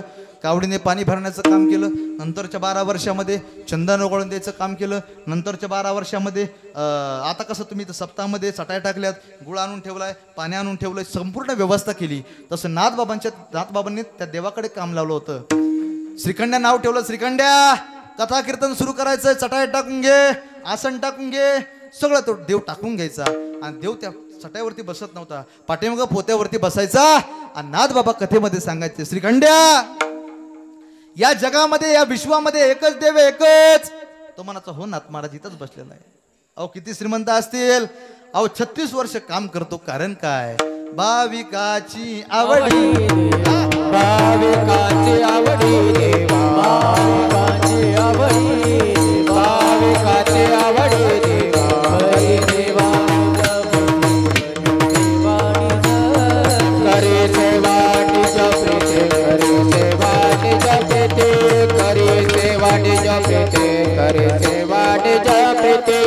कावडीने पाणी भरण्याचं काम केलं. नंतरच्या 12 वर्षामध्ये चंदन ओघळून द्यायचं काम केलं. नंतरच्या 12 वर्षामध्ये आता कसं तुम्ही सप्ताहामध्ये चटाई टाकल्यात, गुळ आणून ठेवलाय, पाणी आणून ठेवलंय, संपूर्ण व्यवस्था केली. तसं नाथबाबांनी त्या देवाकडे काम लावलं होतं. श्रीखंड्या नाव ठेवलं. श्रीखंड्या कथा कीर्तन सुरू करायचं, चटाई टाकून घे, आसन टाकून घे, सगळं तो देव टाकून घ्यायचा. आणि देव त्या चटाईवरती बसत नव्हता, पाठीमाग पोत्यावरती बसायचा. आणि नाथबाबा कथेमध्ये सांगायचे, श्रीखंड्या या जगामध्ये, या विश्वामध्ये एकच देव, एकच. तो म्हणाचा, हो नाथ महाराज इथंच बसलेला आहे. अहो किती श्रीमंत असतील. अहो 36 वर्ष काम करतो. कारण काय? भाविकाची आवडी, भाविकाची आवडी देवा, भाविकाची आवडी, भाविकाची आवडी देवा, हरी देवा करे सेवा निज प्रीते, करे सेवा निज प्रीते, करे सेवा निज प्रीते, करे सेवा निज प्रीते.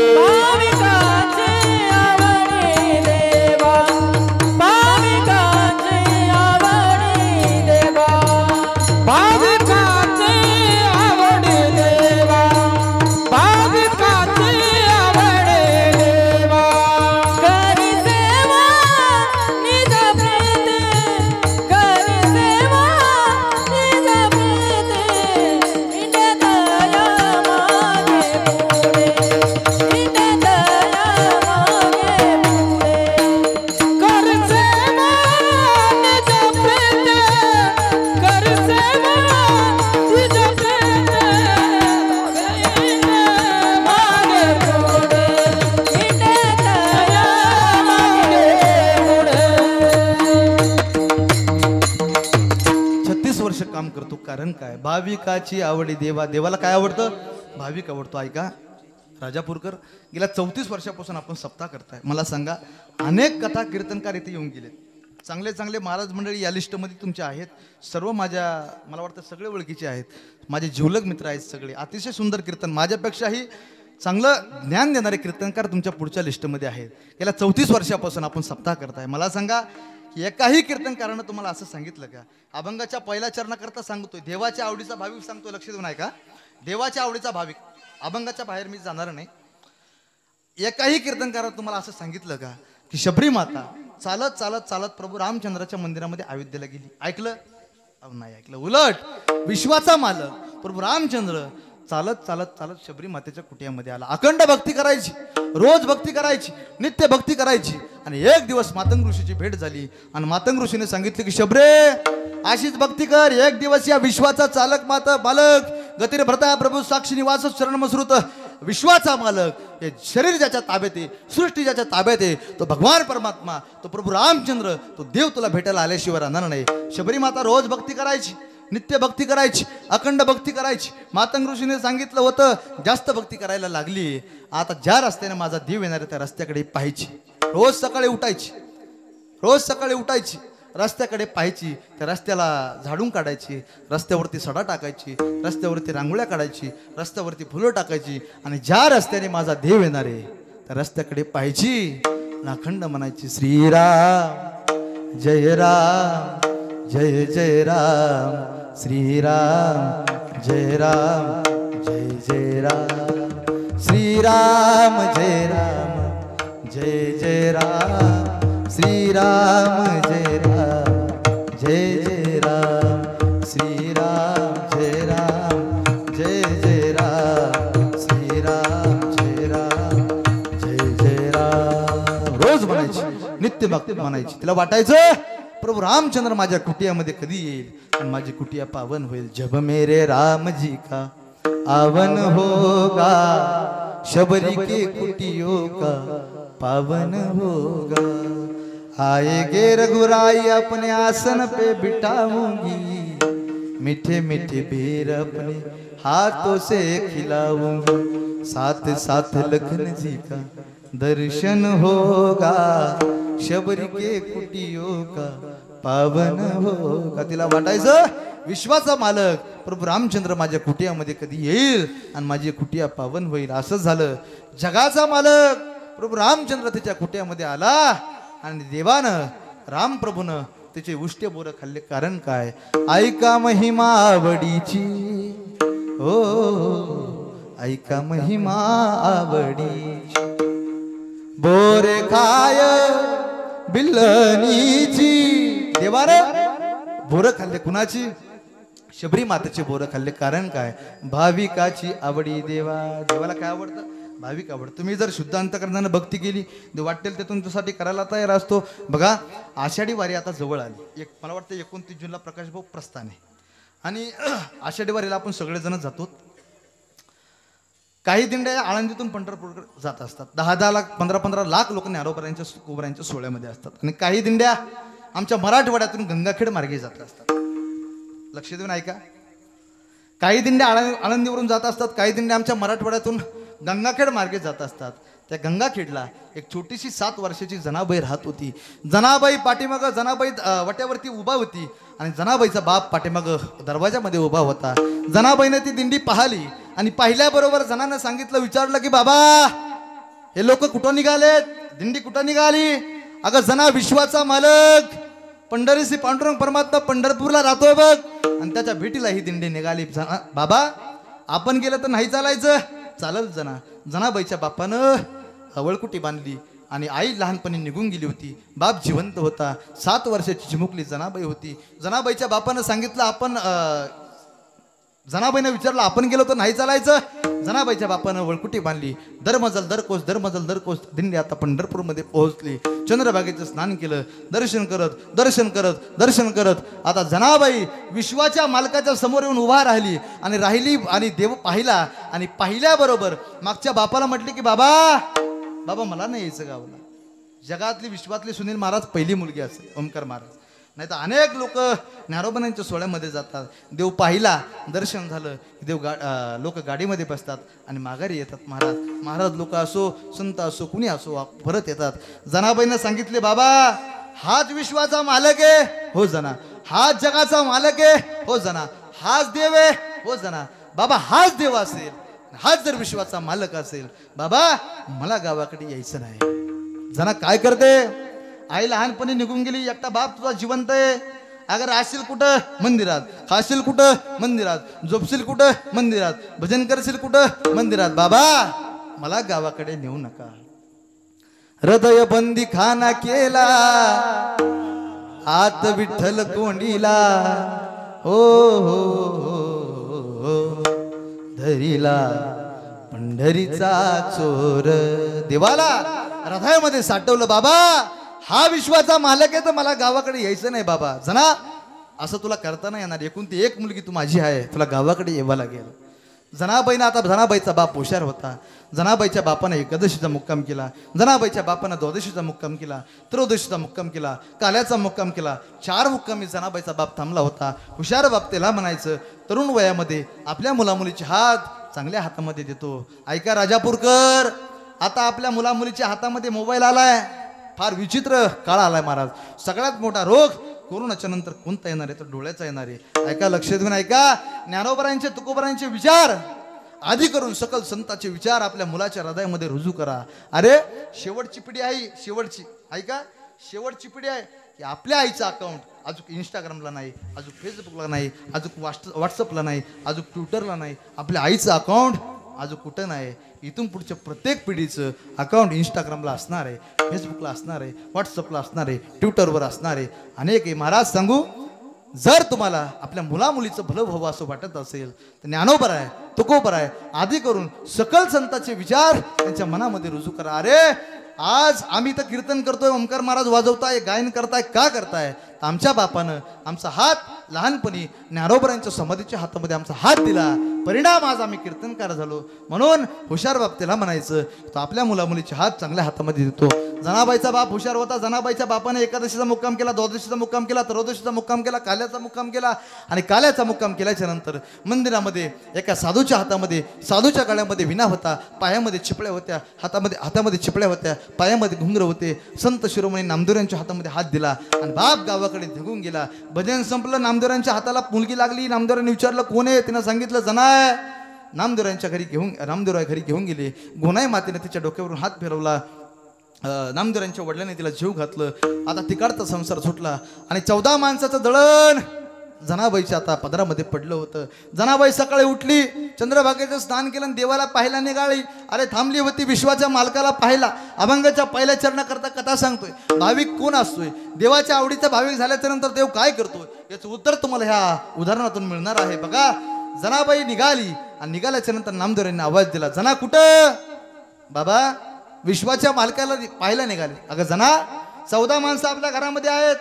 काम करतो. कारण काय? भाविकाची आवडी देवा. देवाला काय आवडतं? भाविक आवडतो. ऐका, राजापूरकर गेल्या 34 वर्षापासून आपण सप्ताह करताय. मला सांगा, अनेक कथा कीर्तनकार इथे येऊन गेलेत. चांगले चांगले महाराज मंडळी या लिस्टमध्ये तुमचे आहेत. सर्व मला वाटतं सगळे ओळखीचे आहेत. माझे जिवलग मित्र आहेत सगळे. अतिशय सुंदर कीर्तन, माझ्यापेक्षाही चांगलं ज्ञान देणारे कीर्तनकार तुमच्या पुढच्या लिस्टमध्ये आहेत. गेल्या 34 वर्षापासून आपण सप्ताह करताय. मला सांगा, एकाही कीर्तनकारानं तुम्हाला असं सांगितलं का? अभंगाच्या पहिल्या चरणाकरता सांगतोय, देवाच्या आवडीचा भाविक सांगतोय, लक्ष देऊन ऐका. देवाच्या आवडीचा भाविक, अभंगाच्या बाहेर मी जाणार नाही. एकाही कीर्तनकारानं तुम्हाला असं सांगितलं का की शबरी माता चालत चालत चालत प्रभू रामचंद्राच्या मंदिरामध्ये अयोध्येला गेली? ऐकलं? नाही ऐकलं. उलट विश्वाचा मालक प्रभू रामचंद्र चालत चालत चालत शबरी मातेच्या कुटियामध्ये आला. अखंड भक्ती करायची, रोज भक्ती करायची, नित्य भक्ती करायची. आणि एक दिवस मातंग ऋषीची भेट झाली आणि मातंग ऋषीने सांगितले की शबरे, अशीच भक्ती कर. एक दिवस या विश्वाचा चालक मालक गतीर भरता प्रभू साक्षी निवास शरणमसृत विश्वाचा मालक, हे शरीर ज्याच्या ताब्यात आहे, सृष्टी ज्याच्या ताब्यात आहे, तो भगवान परमात्मा, तो प्रभू रामचंद्र, तो देव तुला भेटायला आल्याशिवाय राहणार नाही. शबरी माता रोज भक्ती करायची, नित्य भक्ती करायची, अखंड भक्ती करायची. मातंग ऋषीने सांगितलं होतं, जास्त भक्ती करायला लागली. आता ज्या रस्त्याने माझा देव येणार आहे त्या रस्त्याकडे पाहायची. रोज सकाळी उठायची, रस्त्याकडे पाहायची, त्या रस्त्याला झाडून काढायची, रस्त्यावरती सडा टाकायची, रस्त्यावरती रांगोळ्या काढायची, रस्त्यावरती फुलं टाकायची. आणि ज्या रस्त्याने माझा देव येणार आहे त्या रस्त्याकडे पाहायची, अखंड म्हणायची, श्रीराम जय राम जय जय राम, श्रीराम जय राम जय जय राम, श्रीराम जय राम जय जय राम, श्रीराम जय राम जय जय राम, श्रीराम जय राम जय जय राम, श्रीराम जय राम जय जय राम. रोज म्हणायची, नित्य भक्ती म्हणायची. तिला वाटायचं प्रभू रामचंद्र माझ्या कुटियामध्ये कधी येईल आणि माझी कुटिया पावन होईल. जब मेरे राम जी का आवन होगा, शबरी के कुटियों का पावन होगा. आएगे रघुराई अपने आसन पे बिठाऊंगी, मीठे मीठे बेर अपने हाथों से खिलाऊंगी. साथ साथ लखन जी का दर्शन होगा, शबरी के कुटियों का पावन होगा. तिला वाटायचं विश्वाचा मालक प्रभू रामचंद्र माझ्या कुटियामध्ये कधी येईल आणि माझी कुटिया पावन होईल. असं झालं. जगाचा मालक प्रभू रामचंद्र त्याच्या कुटियामध्ये आला आणि देवानं रामप्रभूनं त्याचे उष्टे बोरं खाल्ले. कारण काय? ऐका महिमा आवडीची, हो ऐका महिमा आवडीची, बोरे खाय बिल्लनीची. देवानं बोरं खाल्ले. कुणाची? शबरी मातेचे बोरं खाल्ले. कारण काय? भाविकाची आवडी. देवाला काय आवडतं? भाविक आवडतं. तुम्ही जर शुद्ध अंतकरणानं भक्ती केली, वाटेल ते तुमच्यासाठी करायला तयार असतो. बघा, आषाढी वारी आता जवळ आली. मला वाटतं 29 जूनला प्रकाश भाऊ प्रस्थान आहे आणि आषाढी वारीला आपण सगळेजण जातो. काही दिंड्या आळंदीतून पंढरपूरकडे जात असतात. 10-10 लाख 15-15 लाख लोक ज्ञानोबारायांच्या सोहळ्यामध्ये असतात. आणि काही दिंड्या आमच्या मराठवाड्यातून गंगाखेड मार्गे जात असतात. लक्ष देऊन ऐका. काही दिंड्या आळंदीवरून जात असतात, काही दिंड्या आमच्या मराठवाड्यातून गंगाखेड मार्गे जात असतात. त्या गंगाखेडला एक छोटीशी 7 वर्षाची जनाबाई राहत होती. जनाबाई पाठीमागं, जनाबाई वट्यावरती उभा होती आणि जनाबाईचा बाप पाठीमागं दरवाजामध्ये उभा होता. जनाबाईने ती दिंडी पाहिली आणि पाहिल्याबरोबर जनानं सांगितलं, विचारलं की बाबा हे लोक कुठं निघालेत, दिंडी कुठं निघाली? अगं जना, विश्वाचा मालक पंढरी श्री पांडुरंग परमात्मा पंढरपूरला राहतोय बघ आणि त्याच्या भेटीला ही दिंडी निघाली. बाबा आपण गेलं तर नाही चालायचं? चालल जना. जनाबाईच्या बापानं हवळकुटी बांधली आणि आई लहानपणी निघून गेली होती. बाप जिवंत होता. 7 वर्षाची चिमुकली जनाबाई होती. जनाबाईच्या बापानं सांगितलं, आपण जनाबाईनं विचारलं, आपण गेलो तर नाही चालायचं? जनाबाईच्या बापानं वळकुटी बांधली. दरमजल दरकोस दिंडी आता पंढरपूरमध्ये पोहोचली. चंद्रभागेचं स्नान केलं. दर्शन करत आता जनाबाई विश्वाच्या मालकाच्या समोर येऊन उभा राहिली आणि देव पाहिला आणि पाहिल्याबरोबर मागच्या बापाला म्हटले की बाबा मला नाही यायचं गावाला. जगातली विश्वातली सुनील महाराज पहिली मुलगी असेल, ओमकार महाराज. नाही तर अनेक लोक ज्ञानोबांच्या सोहळ्यामध्ये जातात, देव पाहिला, दर्शन झालं, देव लोक गाडीमध्ये बसतात आणि माघारी येतात. महाराज लोक असो, संत असो, कुणी असो, परत येतात. जनाबाईंना सांगितले, बाबा हाच विश्वाचा मालक आहे, हो जना. हाच जगाचा मालक आहे, हो जना. हाच देव आहे, हो जना. बाबा हाच देव असेल, हाच जर विश्वाचा मालक असेल, बाबा मला गावाकडे यायचं नाही. जना काय करते, आई लहानपणी निघून गेली, एकटा बाप तुझा जिवंत आहे. अगर राहशील कुठं, मंदिरात. खाशील कुठं, मंदिरात. झोपशील कुठं, मंदिरात. भजन करशील कुठं, मंदिरात. बाबा मला गावाकडे नेऊ नका. हृदय बंदी खाना केला, आत विठ्ठल कोंडीला, हो हो हो धरीला पंढरीचा चोर. देवाला हृदयामध्ये साठवलं, बाबा हा विश्वाचा मालक आहे तर मला गावाकडे यायचं नाही. बाबा जना असं तुला करता नाही येणार. एकूण ती एक मुलगी तू माझी आहे, तुला गावाकडे यावं लागेल. जनाबाईनं, आता जनाबाईचा बाप हुशार होता. जनाबाईच्या बापानं एकादशीचा मुक्काम केला, जनाबाईच्या बापानं द्वादशीचा मुक्काम केला, त्रयोदशीचा मुक्काम केला, काल्याचा मुक्काम केला. 4 मुक्कामी जनाबाईचा बाप थांबला होता. हुशार बाप त्याला म्हणायचं, तरुण वयामध्ये आपल्या मुलामुलीचे हात चांगल्या हातामध्ये देतो. ऐका राजापूरकर, आता आपल्या मुलामुलीच्या हातामध्ये मोबाईल आलाय. फार विचित्र काळ आलाय महाराज. सगळ्यात मोठा रोग कोरोनाच्या नंतर कोणता येणार आहे, तर डोळ्याचा येणार आहे. ऐका, लक्ष देऊन ऐका. ज्ञानोबरांचे, तुकोबरांचे विचार आधी करून सकल संतांचे विचार आपल्या मुलाच्या हृदयामध्ये रुजू करा. अरे शेवटची पिढी आहे, शेवटची. ऐका, शेवटची पिढी आहे की आपल्या आईचं अकाउंट अजून इंस्टाग्रामला नाही, अजून फेसबुकला नाही, अजून व्हॉट्सअपला नाही, अजून ट्विटरला नाही. आपल्या आईचं अकाउंट अजून कुठं नाही. इथून पुढच्या प्रत्येक पिढीचं अकाउंट इंस्टाग्रामला असणार आहे, फेसबुकला असणार आहे, व्हॉट्सअपला असणार आहे, ट्विटरवर असणार आहे. अनेक आहे. महाराज सांगू, जर तुम्हाला आपल्या मुलामुलीचं भलं व्हावं असं वाटत असेल तर ज्ञानोबर आहे, तुकोबर आहे, आधी करून सकल संतांचे विचार त्यांच्या मनामध्ये रुजू करा. अरे आज आम्ही तर कीर्तन करतोय, ओंकार महाराज वाजवताय, गायन करताय, का करताय? आमच्या बापानं आमचा हात लहानपणी ज्ञानोबरांच्या समाधीच्या हातामध्ये आमचा हात दिला, परिणाम आज आम्ही कीर्तनकार झालो. म्हणून हुशार बाप त्याला म्हणायचं, तो आपल्या मुलामुलीचे हात चांगल्या हातामध्ये देतो. जनाबाईचा बाप हुशार होता. जनाबाईच्या बापाने एकादशीचा मुक्काम केला, द्वादशीचा मुक्काम केला, त्रयोदशीचा मुक्काम केला, काल्याचा मुक्काम केला. आणि काल्याचा मुक्काम केल्याच्या नंतर मंदिरामध्ये एका साधूच्या हातामध्ये, साधूच्या गळ्यामध्ये विणा होता, पायामध्ये चिपळ्या होत्या, हातामध्ये चिपळ्या होत्या, पायामध्ये घुंगर होते. संत शिरोमणी नामदेवांच्या हातामध्ये हात दिला आणि बाप गावाकडे निघून गेला. भजन संपलं, नामदेवांच्या हाताला मुलगी लागली. नामदेवांनी विचारलं, कोण आहे? तिनं सांगितलं, जनाय. नामदेवांच्या घरी घेऊन गेले. गोनाई मातेने तिच्या डोक्यावरून हात फिरवला. नामदेवांच्या वडिलांनी तिला जीव घातलं. आता तिकडचा संसार सुटला आणि 14 माणसाचं दळण जनाबाईच्या आता पदरामध्ये पडलं होतं. जनाबाई सकाळी उठली, चंद्रभागेचं स्नान केलं, देवाला पाहायला निघाली. अरे थांबली होती, विश्वाच्या मालकाला पाहिला. अभंगाच्या पहिल्या चरणाकरता कथा सांगतोय. भाविक कोण असतोय, देवाच्या आवडीचा भाविक झाल्याच्या नंतर देव काय करतोय, याचं उत्तर तुम्हाला ह्या उदाहरणातून मिळणार आहे. बघा, जनाबाई निघाली आणि निघाल्याच्या नंतर नामदेवांनी आवाज दिला, जना कुठं? बाबा विश्वाच्या मालकाला पाहायला निघाले. अगं जना, 14 माणसं आपल्या घरामध्ये आहेत,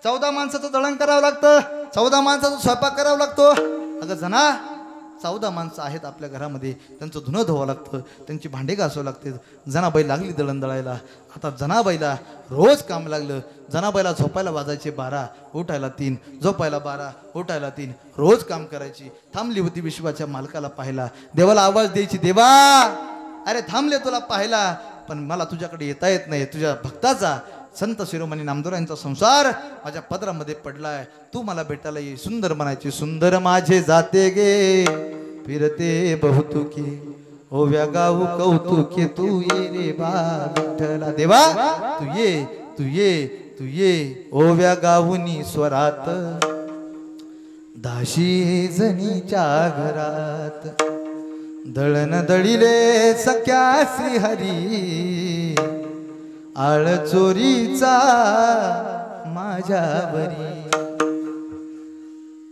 14 माणसाचं दळण करावं लागतं, 14 माणसाचा स्वयंपाक करावा लागतो. अगं जना, 14 माणसं आहेत आपल्या घरामध्ये, त्यांचं धुणं धुवावं लागतं, त्यांची भांडे घासावं लागते. जनाबाई लागली दळण दळायला. आता जनाबाईला रोज काम लागलं. जनाबाईला झोपायला वाजायचे 12, उठायला 3, झोपायला 12, उठायला 3, रोज काम करायची. थांबली होती विश्वाच्या मालकाला पाहायला. देवाला आवाज द्यायची, देवा अरे थांबले तुला पाहायला, पण मला तुझ्याकडे येता येत नाही. तुझ्या भक्ताचा संत शिरोमणी नामदेवांचा संसार माझ्या पदरामध्ये पडलाय, तू मला भेटायला ये. सुंदर म्हणायची, सुंदर माझे जाते गे फिरते बहुतुके, ओव्या गाऊ कौतुके, तू ये रे बा विठ्ठला. देवा तू ये, तू ये, तू ये, ओव्या गाऊनी स्वरात दाशी जणीच्या घरात. दळण दळिले सख्या श्रीहरी, आळ चोरीचा माझ्यावरी.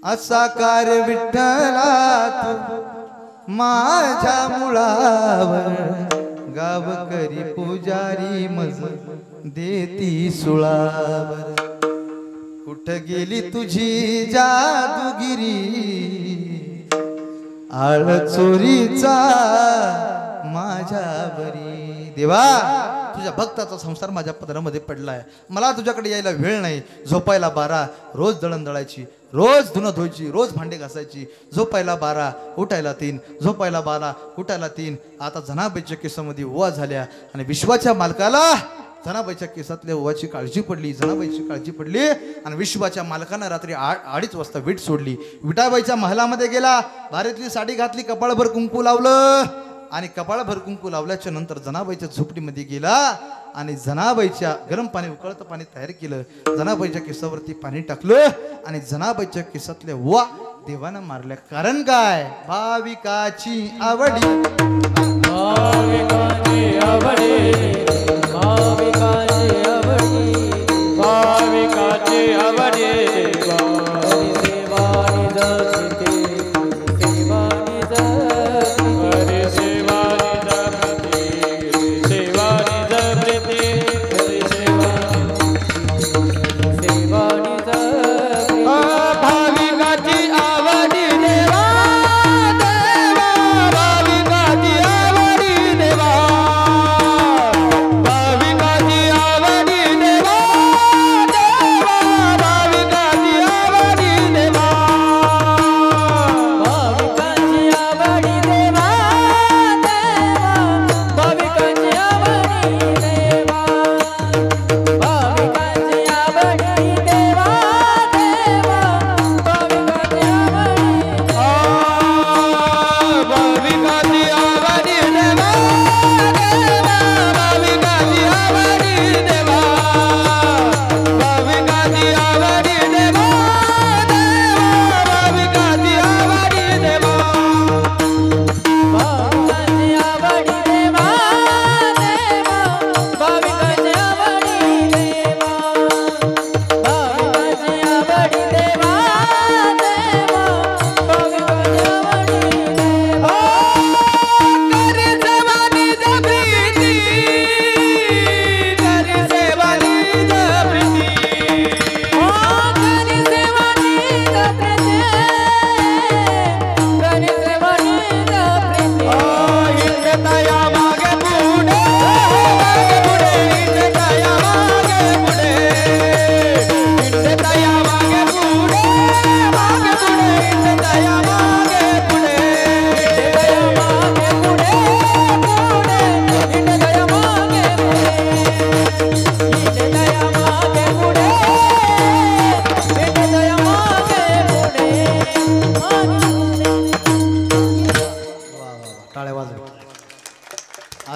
असा कार विठ्ठला तू माझ्या मुळावर, गावकरी पुजारी मज देती सुळावर. कुठं गेली तुझी जादूगिरी, आळ चोरीचा माझ्यावरी. देवा तुझ्या भक्ताचा संसार माझ्या पदरामध्ये पडलाय, मला तुझ्याकडे यायला वेळ नाही. झोपायला 12, रोज दळण दळायची, रोज धुणं धुवायची, रोज भांडे घासायची. झोपायला 12, उठायला 3, झोपायला 12, उठायला 3. आता जनाबाईच्या केसामध्ये ओवा झाल्या आणि विश्वाच्या मालकाला जनाबाईच्या केसातल्या ओवाची काळजी पडली, जनाबाईची काळजी पडली आणि विश्वाच्या मालकानं रात्री 2:30 वाजता वीट सोडली. विटाबाईच्या महलामध्ये गेला, भारीतली साडी घातली, कपाळभर कुंकू लावलं आणि कपाळभर कुंकू लावल्याच्या नंतर जनाबाईच्या झोपडीमध्ये गेला आणि जनाबाईच्या गरम पाणी, उकळतं पाणी तयार केलं. जनाबाईच्या केसावरती पाणी टाकलं आणि जनाबाईच्या केसातल्या ओवा देवानं मारल्या. कारण काय? भाविकाची आवडी, भाविकाची आवडी, भाविकाची आवडी, भाविकाची आवडी.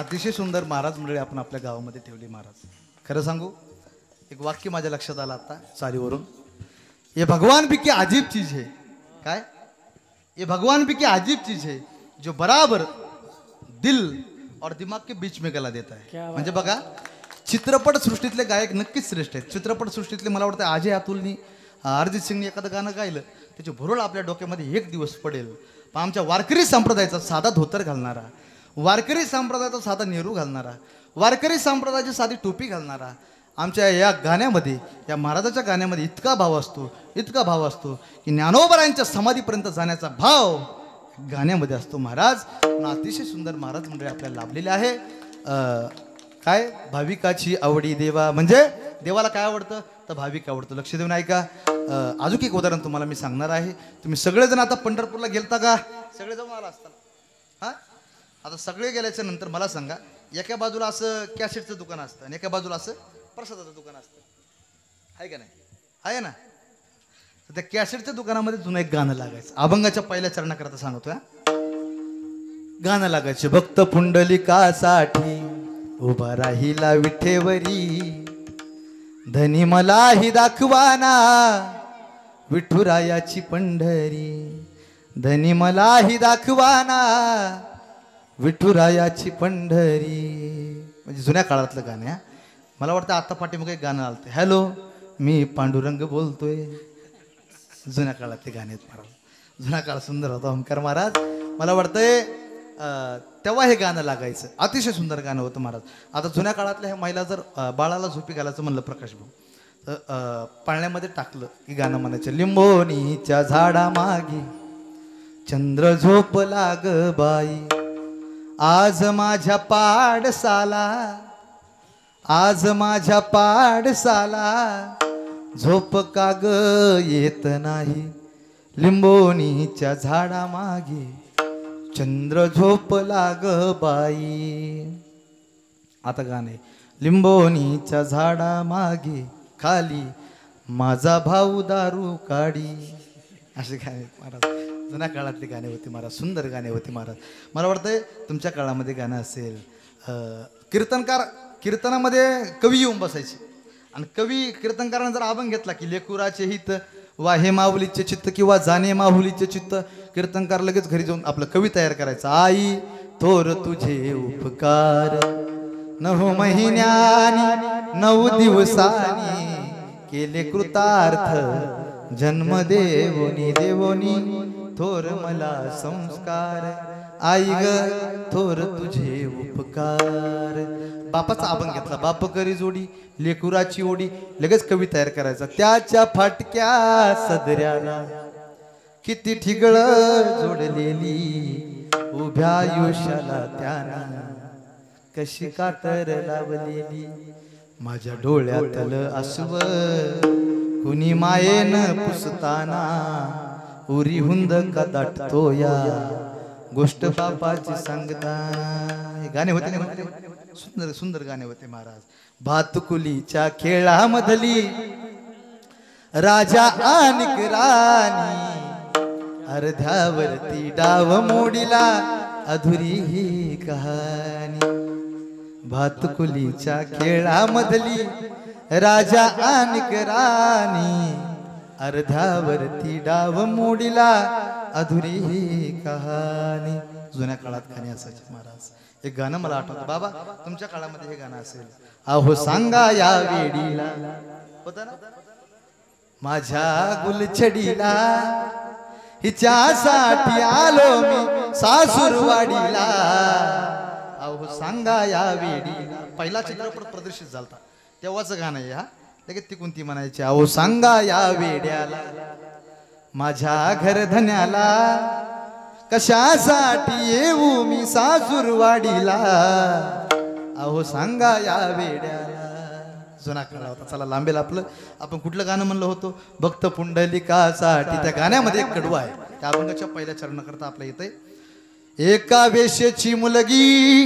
अतिशय सुंदर महाराज मंडळी आपण आपल्या गावामध्ये ठेवली. महाराज खरं सांगू, एक वाक्य माझ्या लक्षात आलं आता चालीवरून, ये भगवान भी क्या अजीब चीज है. काय? ये भगवान भी क्या अजीब चीज है जो बराबर दिल और दिमाग के बीच में गला देता है. म्हणजे बघा, चित्रपट सृष्टीतले गायक नक्कीच श्रेष्ठ आहेत. चित्रपट सृष्टीतले मला वाटतं अजय अतुलनी, अरिजित सिंगने एखादं गाणं गायलं त्याची भुरळ आपल्या डोक्यामध्ये एक दिवस पडेल. पण आमच्या वारकरी संप्रदायाचा साधा धोतर घालणारा, वारकरी संप्रदायाचा साधा नेहरू घालणारा, वारकरी संप्रदायाची साधी टोपी घालणारा, आमच्या या गाण्यामध्ये, या महाराजाच्या गाण्यामध्ये इतका भाव असतो, इतका भाव असतो की ज्ञानोबरायांच्या समाधीपर्यंत जाण्याचा भाव गाण्यामध्ये असतो. महाराज अतिशय सुंदर महाराज मंडळी आपल्याला लाभलेले आहे. काय? भाविकाची आवडी देवा, म्हणजे देवाला काय आवडतं तर भाविक आवडतं. लक्ष देऊन ऐका. अजून एक उदाहरण तुम्हाला मी सांगणार आहे. तुम्ही सगळेजण आता पंढरपूरला गेलता का? सगळे जाऊन आला असताना. हा, आता सगळे गेल्याच्या नंतर मला सांगा, एका बाजूला असं कॅसेटचं दुकान असतं आणि एका बाजूला असं प्रसादाचं दुकान असतं, आहे का नाही? आहे ना. तर त्या कॅसेटच्या दुकानामध्ये जुनं एक गाणं लागायचं. अभंगाच्या पहिल्या चरणाकरता सांगतोय. गाणं लागायचे, भक्त पुंडलिकासाठी उभा राहिला विठेवरी, धनी मलाही दाखवाना विठुरायाची पंढरी, धनी मलाही दाखवाना विठुरायाची पंढरी. म्हणजे जुन्या काळातलं गाणं आहे. मला वाटतं आता पाठीमागे एक गाणं आलतं, हॅलो मी पांडुरंग बोलतोय. जुन्या काळातले गाणे आहेत महाराज. जुना काळ सुंदर होता ओंकार महाराज. मला वाटतंय तेव्हा हे गाणं लागायचं. अतिशय सुंदर गाणं होतं महाराज. आता जुन्या काळातल्या ह्या महिला जर बाळाला झोपी घालायचं म्हणलं प्रकाश भाऊ, तर पाळण्यामध्ये टाकलं की गाणं म्हणायचं, लिंबोनीच्या झाडा मागे चंद्र झोपला ग बाई, आज माझ्या पाडसाला आज माझ्या पाडसाला झोप का ग येत नाही, लिंबोणीच्या झाडा मागे चंद्र झोपला ग बाई. आता गाणे. लिंबोणीच्या झाडा मागे खाली माझा भाऊ दारू काढी. असे गाणे महाराज, जुन्या काळातले गाणे होते महाराज, सुंदर गाणे होते महाराज. मला वाटतंय तुमच्या काळामध्ये गाणं असेल. कीर्तनकार, कीर्तनामध्ये कवी येऊन बसायचे आणि कवी कीर्तनकारानं जर अभंग घेतला की लेकुराचे हित वाहे माऊलीचे चित्त किंवा जाणे माऊलीचे चित्त, कीर्तनकार लगेच घरी जाऊन आपलं कवी तयार करायचं. आई थोर तुझे उपकार 9 महिन्यानी 9 दिवसानी केले कृतार्थ, जन्म देवोनी देवोनी थोर मला संस्कार. आई ग थोर तुझे उपकार. बापाचा अभंग घेतला, बाप करी जोडी लेकुराची ओढी, लगेच कवी तयार करायचा. त्याच्या फाटक्या सदऱ्याला किती ठिगळ जोडलेली, उभ्या आयुष्याला त्यानं कशी कातर लावलेली. माझ्या डोळ्यातल आसव कुणी मायेन पुसताना, उरी हुंद का दाटतो या गोष्ट बापाची सांगताना. हे गाणे होते ना, सुंदर सुंदर गाणे होते महाराज. भातकुलीच्या खेळामधली राजा आणिक राणी, अर्ध्यावरती डाव मोडीला अधुरी ही कहाणी. भातकुलीच्या खेळामधली राजा आणिक राणी, अर्ध्यावरती डाव मोडीला अधुरी ही कहाणी. जुन्या काळात गाणी असायची महाराज. एक गाणं मला आठवतं. बाबा तुमच्या काळामध्ये हे गाणं असेल. अहो सांगा या वेडीला, होता ना, माझ्या गुलछडीला हिच्यासाठी आलो मी सासूरवाडीला. अहो सांगा या वेडीला. पहिला चित्रपट प्रदर्शित झालता तेव्हाच गाणं आहे हा. लगेच ती कोणती म्हणायची. अहो सांगा या वेड्याला, माझ्या घरधन्याला, कशासाठी येऊ मी सासूरवाडीला. अहो सांगा या वेड्याला. जुना काळ होता. चला लांबेल आपलं. आपण कुठलं गाणं म्हणलं होतं, भक्त पुंडलिकासाठी. त्या गाण्यामध्ये एक कडवं आहे, त्या अभंगाच्या पहिल्या चरणाकरता आपल्या येतंय. एका वेश्येची मुलगी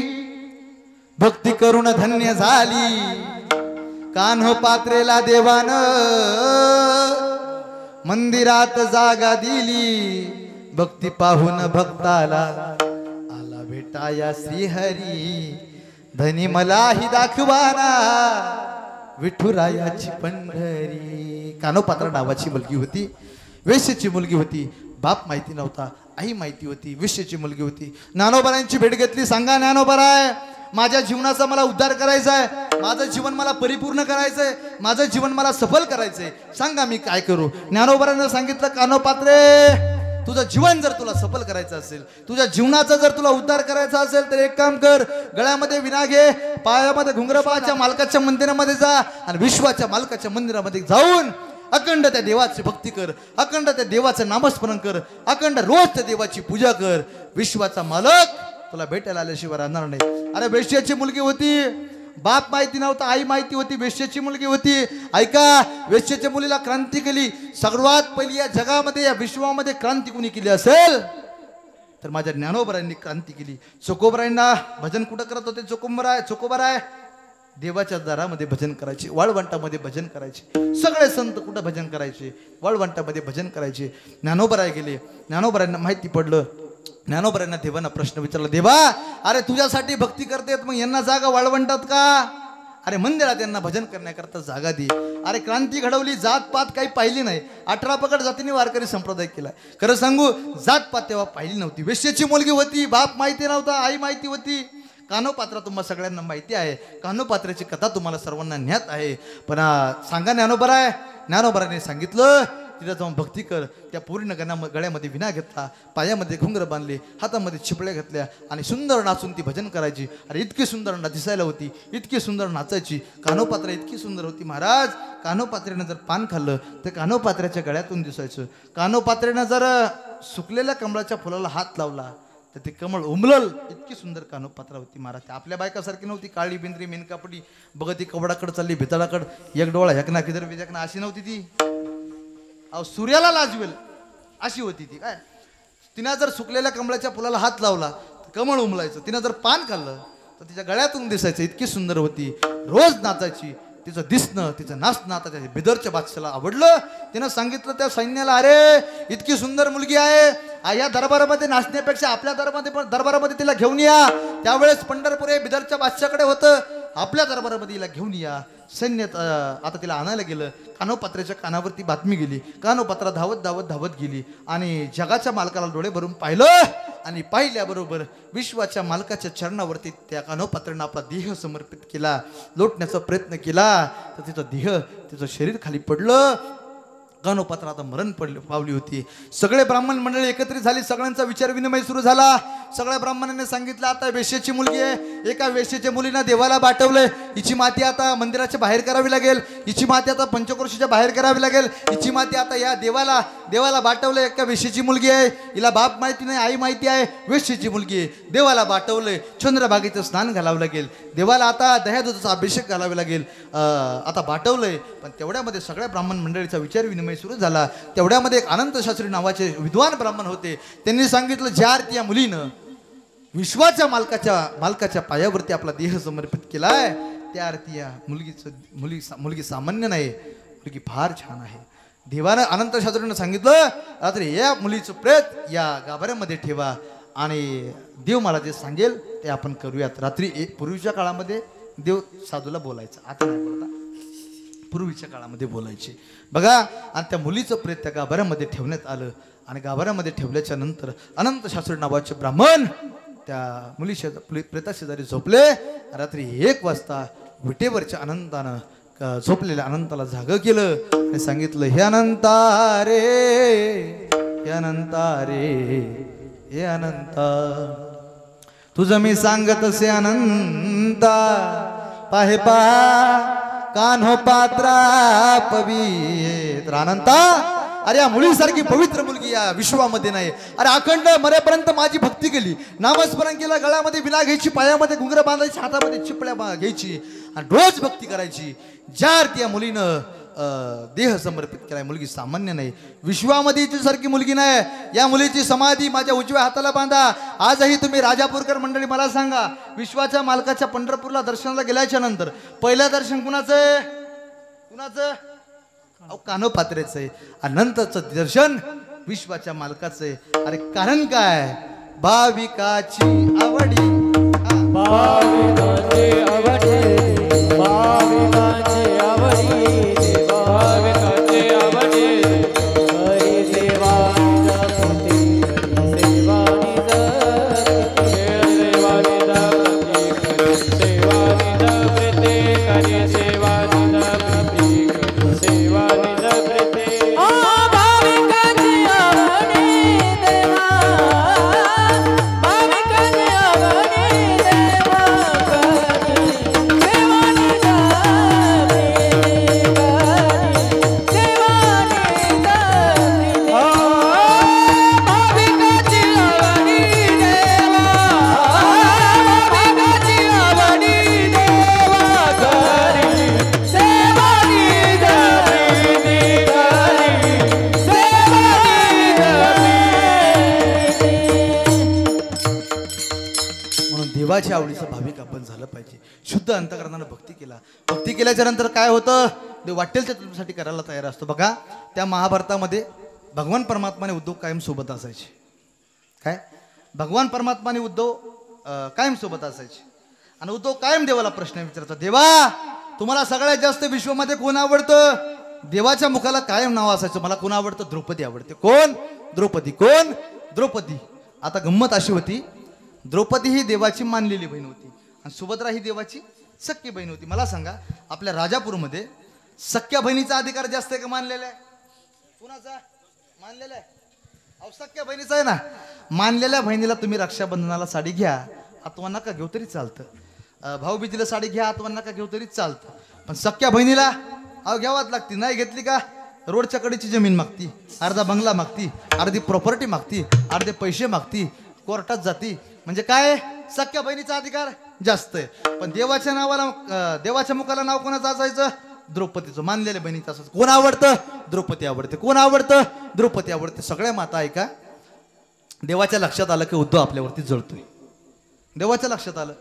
भक्ती करून धन्य झाली, कान्ह पात्रेला देवान मंदिरात जागा दिली. भक्ती पाहून भक्ताला आला भेटाया श्रीहरी, धनी मलाही दाखवाना विठुरायाची पंढरी. कानोपात्र नावाची मुलगी होती, वेश्येची मुलगी होती. बाप माहिती नव्हता, आई माहिती होती, वेश्येची मुलगी होती. ज्ञानोबारांची भेट घेतली. सांगा ज्ञानोबाराय, माझ्या जीवनाचा मला उद्धार करायचा आहे, माझं जीवन मला परिपूर्ण करायचंय, माझं जीवन मला सफल करायचंय, सांगा मी काय करू. ज्ञानोबारांना सांगितलं, कानोपात्रे तुझं जीवन जर तुला सफल करायचं असेल, तुझ्या जीवनाचा जर तुला उद्धार करायचा असेल तर एक काम कर, गळ्यामध्ये विना घे, पायामध्ये घुंगराबाच्या मालकाच्या मंदिरामध्ये जा आणि विश्वाच्या मालकाच्या मंदिरामध्ये जाऊन अखंड त्या देवाची भक्ती कर, अखंड त्या देवाचं नामस्मरण कर, अखंड रोज त्या देवाची पूजा कर. विश्वाचा मालक तुला भेटायला आल्याशिवाय राहणार नाही. अरे वेश्याची मुलगी होती, बाप माहिती नव्हता, आई माहिती होती, वेश्याची मुलगी होती. ऐका, वेश्याच्या मुलीला क्रांती केली. सर्वात पहिली या जगामध्ये, या विश्वामध्ये क्रांती कोणी केली असेल तर माझ्या ज्ञानोबरांनी क्रांती केली. चोकोबरायांना भजन कुठं करत होते? चोकोबराय देवाच्या दारामध्ये भजन करायचे, वाळवंटामध्ये भजन करायचे. सगळे संत कुठं भजन करायचे? वाळवंटामध्ये भजन करायचे. ज्ञानोबराय गेले, ज्ञानोबरायांना माहिती पडलं. ज्ञानोबरायांना देवांना प्रश्न विचारला, देवा अरे तुझ्यासाठी भक्ती करतेत, मग यांना जागा वाळवंटात का? अरे मंदिरात यांना भजन करण्याकरता जागा दे. अरे क्रांती घडवली, जात पात काही पाहिली नाही. 18 पगड जातीने वारकरी संप्रदाय केलाय. खरं सांगू, जात पात तेव्हा पाहिली नव्हती. वेश्येची मुलगी होती, बाप माहिती नव्हता, आई माहिती होती. कानोपात्रा तुम्हाला सगळ्यांना माहिती आहे. कानोपात्राची कथा तुम्हाला सर्वांना ज्ञात आहे. पण सांगा ज्ञानोबराय. ज्ञानोबराने सांगितलं, तिथं जाऊन भक्ती कर. त्या पूर्ण गळ्यामध्ये विना घेतला, पायामध्ये घुंगर बांधले, हातामध्ये छिपळ्या घातल्या आणि सुंदर नाचून ती भजन करायची. अरे इतकी सुंदर दिसायला होती, इतकी सुंदर नाचायची. कानोपात्रा इतकी सुंदर होती महाराज. कानोपात्र्यानं जर पान खाल्लं तर कानोपात्र्याच्या गळ्यातून दिसायचं. कानोपात्र्यानं जर सुकलेल्या कमळाच्या फुलाला हात लावला तर ते कमळ उमलल इतकी सुंदर कानोपात्रा होती महाराज. आपल्या बायकासारखी नव्हती, काळी बिंद्री मेनकापडी बघत ती कवडाकडे चालली भितडाकड एक डोळा हेकना किधर विजकना अशी नव्हती ती. अहो सूर्याला लाजवेल अशी होती ती. काय तिनं जर सुकलेल्या कमळाच्या फुलाला हात लावला तर कमळ उमलायचं, तिनं जर पान खाल्लं तर तिच्या गळ्यातून दिसायचं. इतकी सुंदर होती, रोज नाचायची. तिचं दिसणं तिचं नाचणं आता त्या बिदरच्या बादशाला आवडलं. तिनं सांगितलं त्या सैन्याला, अरे इतकी सुंदर मुलगी आहे, या दरबारामध्ये नाचण्यापेक्षा आपल्या दरबारामध्ये तिला घेऊन या. त्यावेळेस पंढरपूर हे बिदरच्या बादशाकडे होतं, आपल्या दरबारामध्ये तिला घेऊन या. सैन्य आता तिला आणायला गेलं. कानोपात्राच्या कानावरती बातमी गेली. कानोपात्रा धावत धावत धावत गेली आणि जगाच्या मालकाला डोळे भरून पाहिलं आणि पाहिल्याबरोबर विश्वाच्या मालकाच्या चरणावरती त्या कानोपात्रानं आपला देह समर्पित केला. लोटण्याचा प्रयत्न केला तर तिचं देह तिचं शरीर खाली पडलं. कानोपात्रा आता मरण पावली होती. सगळे ब्राह्मण मंडळी एकत्रित झाली. सगळ्यांचा विचार विनिमय सुरू झाला. सगळ्या ब्राह्मणांनी सांगितलं, आता वेश्याची मुलगी आहे, एका वेश्याच्या मुलीनं देवाला बाटवलंय, हिची माती आता मंदिराच्या बाहेर करावी लागेल, हिची माती आता पंचक्रोशीच्या बाहेर करावी लागेल, हिची माती आता या देवाला बाटवलंय. एका वेश्याची मुलगी आहे, हिला बाप माहिती नाही आई माहिती आहे, वेश्याची मुलगी आहे, देवाला बाटवलंय, चंद्रभागेचं स्नान घालावं लागेल, देवाला आता दह्यादुधाचा अभिषेक घालावे लागेल, आता बाटवलंय. पण तेवढ्यामध्ये सगळ्या ब्राह्मण मंडळीचा विचार विनिमय सुरू झाला. तेवढ्यामध्ये एक अनंत शास्त्री नावाचे विद्वान ब्राह्मण होते. त्यांनी सांगितलं, ज्या अर्थी या मुलीनं विश्वाच्या मालकाच्या पायावरती आपला देह समर्पित केलाय, त्या अर्थी या मुलगी सामान्य नाही, मुलगी फार छान आहे. देवानं अनंत शास्त्रीनं सांगितलं, रात्री या मुलीचं प्रेत या गाभाऱ्यामध्ये ठेवा आणि देव मला जे सांगेल ते आपण करूयात. रात्री पूर्वीच्या काळामध्ये देव साधूला बोलायचं, आता नाही बोलता, पूर्वीच्या काळामध्ये बोलायचे बघा. आणि त्या मुलीचं प्रेत त्या गाभाऱ्यामध्ये ठेवण्यात आलं आणि गाभाऱ्यामध्ये ठेवल्याच्या नंतर अनंत शास्त्री नावाचे ब्राह्मण त्या प्रेताशेजारी झोपले. रात्री 1 वाजता विटेवरच्या अनंतानं झोपलेल्या अनंताला जागं केलं आणि सांगितलं, हे अनंता रे, हे अनंता रे, हे अनंता, तुझं मी सांगत असे अनंता, पाहे पा कान्हो पात्रा पवित्र. अनंता, अरे या मुलीसारखी पवित्र मुलगी या विश्वामध्ये नाही. अरे अखंड मरेपर्यंत माझी भक्ती केली, नामस्मरण केलं, गळ्यामध्ये विना घ्यायची, पायामध्ये घुंगरं बांधायची, हातामध्ये चिपळ्या घ्यायची आणि रोज भक्ती करायची. ज्या अर्थी या मुलीनं देह समर्पित केलाय, मुलगी सामान्य नाही, विश्वामध्ये सारखी मुलगी नाही. या मुलीची समाधी माझ्या उजव्या हाताला बांधा. आजही तुम्ही राजापूरकर मंडळी मला सांगा, विश्वाच्या मालकाच्या पंढरपूरला दर्शनाला गेल्याच्या नंतर पहिलं दर्शन कुणाचं? अहो कानोपात्रेचं आहे. अनंतचं दर्शन विश्वाच्या मालकाचं आहे. अरे कारण काय? भाविकाची आवडी, भाविकाची आवडी, भाविकाची आवडी, भाविकाची आवडी, हरी देवानी जपती, हरी सेवानी जपती, सेवानी जपती, हरी सेवानी जपती, हरी सेवानी जपती, हरी सेवानी जपती. ओ भाविकाची आवडी देवा, भाविकाची आवडी देवा, सेवानी देवाच्या आवडीचं भाविक आपण झालं पाहिजे. शुद्ध अंतकरणानं भक्ती केला. भक्ती केल्याच्या नंतर काय होतं? देव वाटेल त्या तुमच्यासाठी करायला तयार असतो. बघा त्या महाभारतामध्ये भगवान परमात्माने उद्धव कायम सोबत असायचे. काय भगवान परमात्माने उद्धव कायम सोबत असायचे आणि उद्धव कायम देवाला प्रश्न विचारायचा, देवा तुम्हाला सगळ्यात जास्त विश्वामध्ये कोण आवडतं? देवाच्या मुखाला कायम नाव असायचं, मला कोण आवडतं? द्रौपदी आवडते. कोण? द्रौपदी. कोण? द्रौपदी. आता गंमत अशी होती, द्रौपदी ही देवाची मानलेली बहीण होती आणि सुभद्रा ही देवाची सख्खी बहीण होती. मला सांगा, आपल्या राजापूरमध्ये सख्या बहिणीचा अधिकार जास्त आहे का मानलेला आहे? कुणाचा मानलेला आहे? अहो सख्या बहिणीचा आहे ना. मानलेल्या बहिणीला तुम्ही रक्षाबंधनाला साडी घ्या, आतवा नका घेऊ तरी चालतं. भाऊबीजीला साडी घ्या, आतवा नका घेऊ तरी चालतं. पण सख्या बहिणीला अहो घ्यावाच लागती. नाही घेतली का रोडच्या कडेची जमीन मागती, अर्धा बंगला मागती, अर्धी प्रॉपर्टी मागती, अर्धे पैसे मागती. कोर्टात जाती म्हणजे काय सख्या बहिणीचा अधिकार जास्त आहे. पण देवाच्या नावाला देवाच्या मुखाला नाव कोणाचं असायचं द्रौपदीचं मानलेल्या बहिणीचं असायचं. कोण आवडतं द्रौपदी आवडते. कोण आवडतं द्रौपदी आवडते. सगळ्या माता ऐका देवाच्या लक्षात आलं की उद्धव आपल्यावरती जळतोय. देवाच्या लक्षात आलं.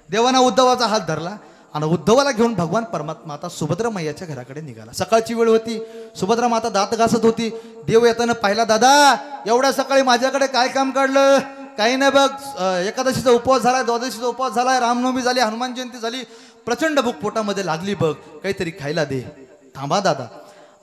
देवानं उद्धवाचा हात धरला आणि उद्धवाला घेऊन भगवान परमात्मा आता सुभद्रा मैयाच्या घराकडे निघाला. सकाळची वेळ होती. सुभद्रा माता दात घासत होती. देव येताना पाहिला दादा एवढ्या सकाळी माझ्याकडे काय काम काढलं. काही नाही बघ एकादशीचा उपवास झालाय द्वादशीचा उपवास झालाय रामनवमी झाली हनुमान जयंती झाली प्रचंड भूक पोटामध्ये लागली बघ काहीतरी खायला दे. थांबा दादा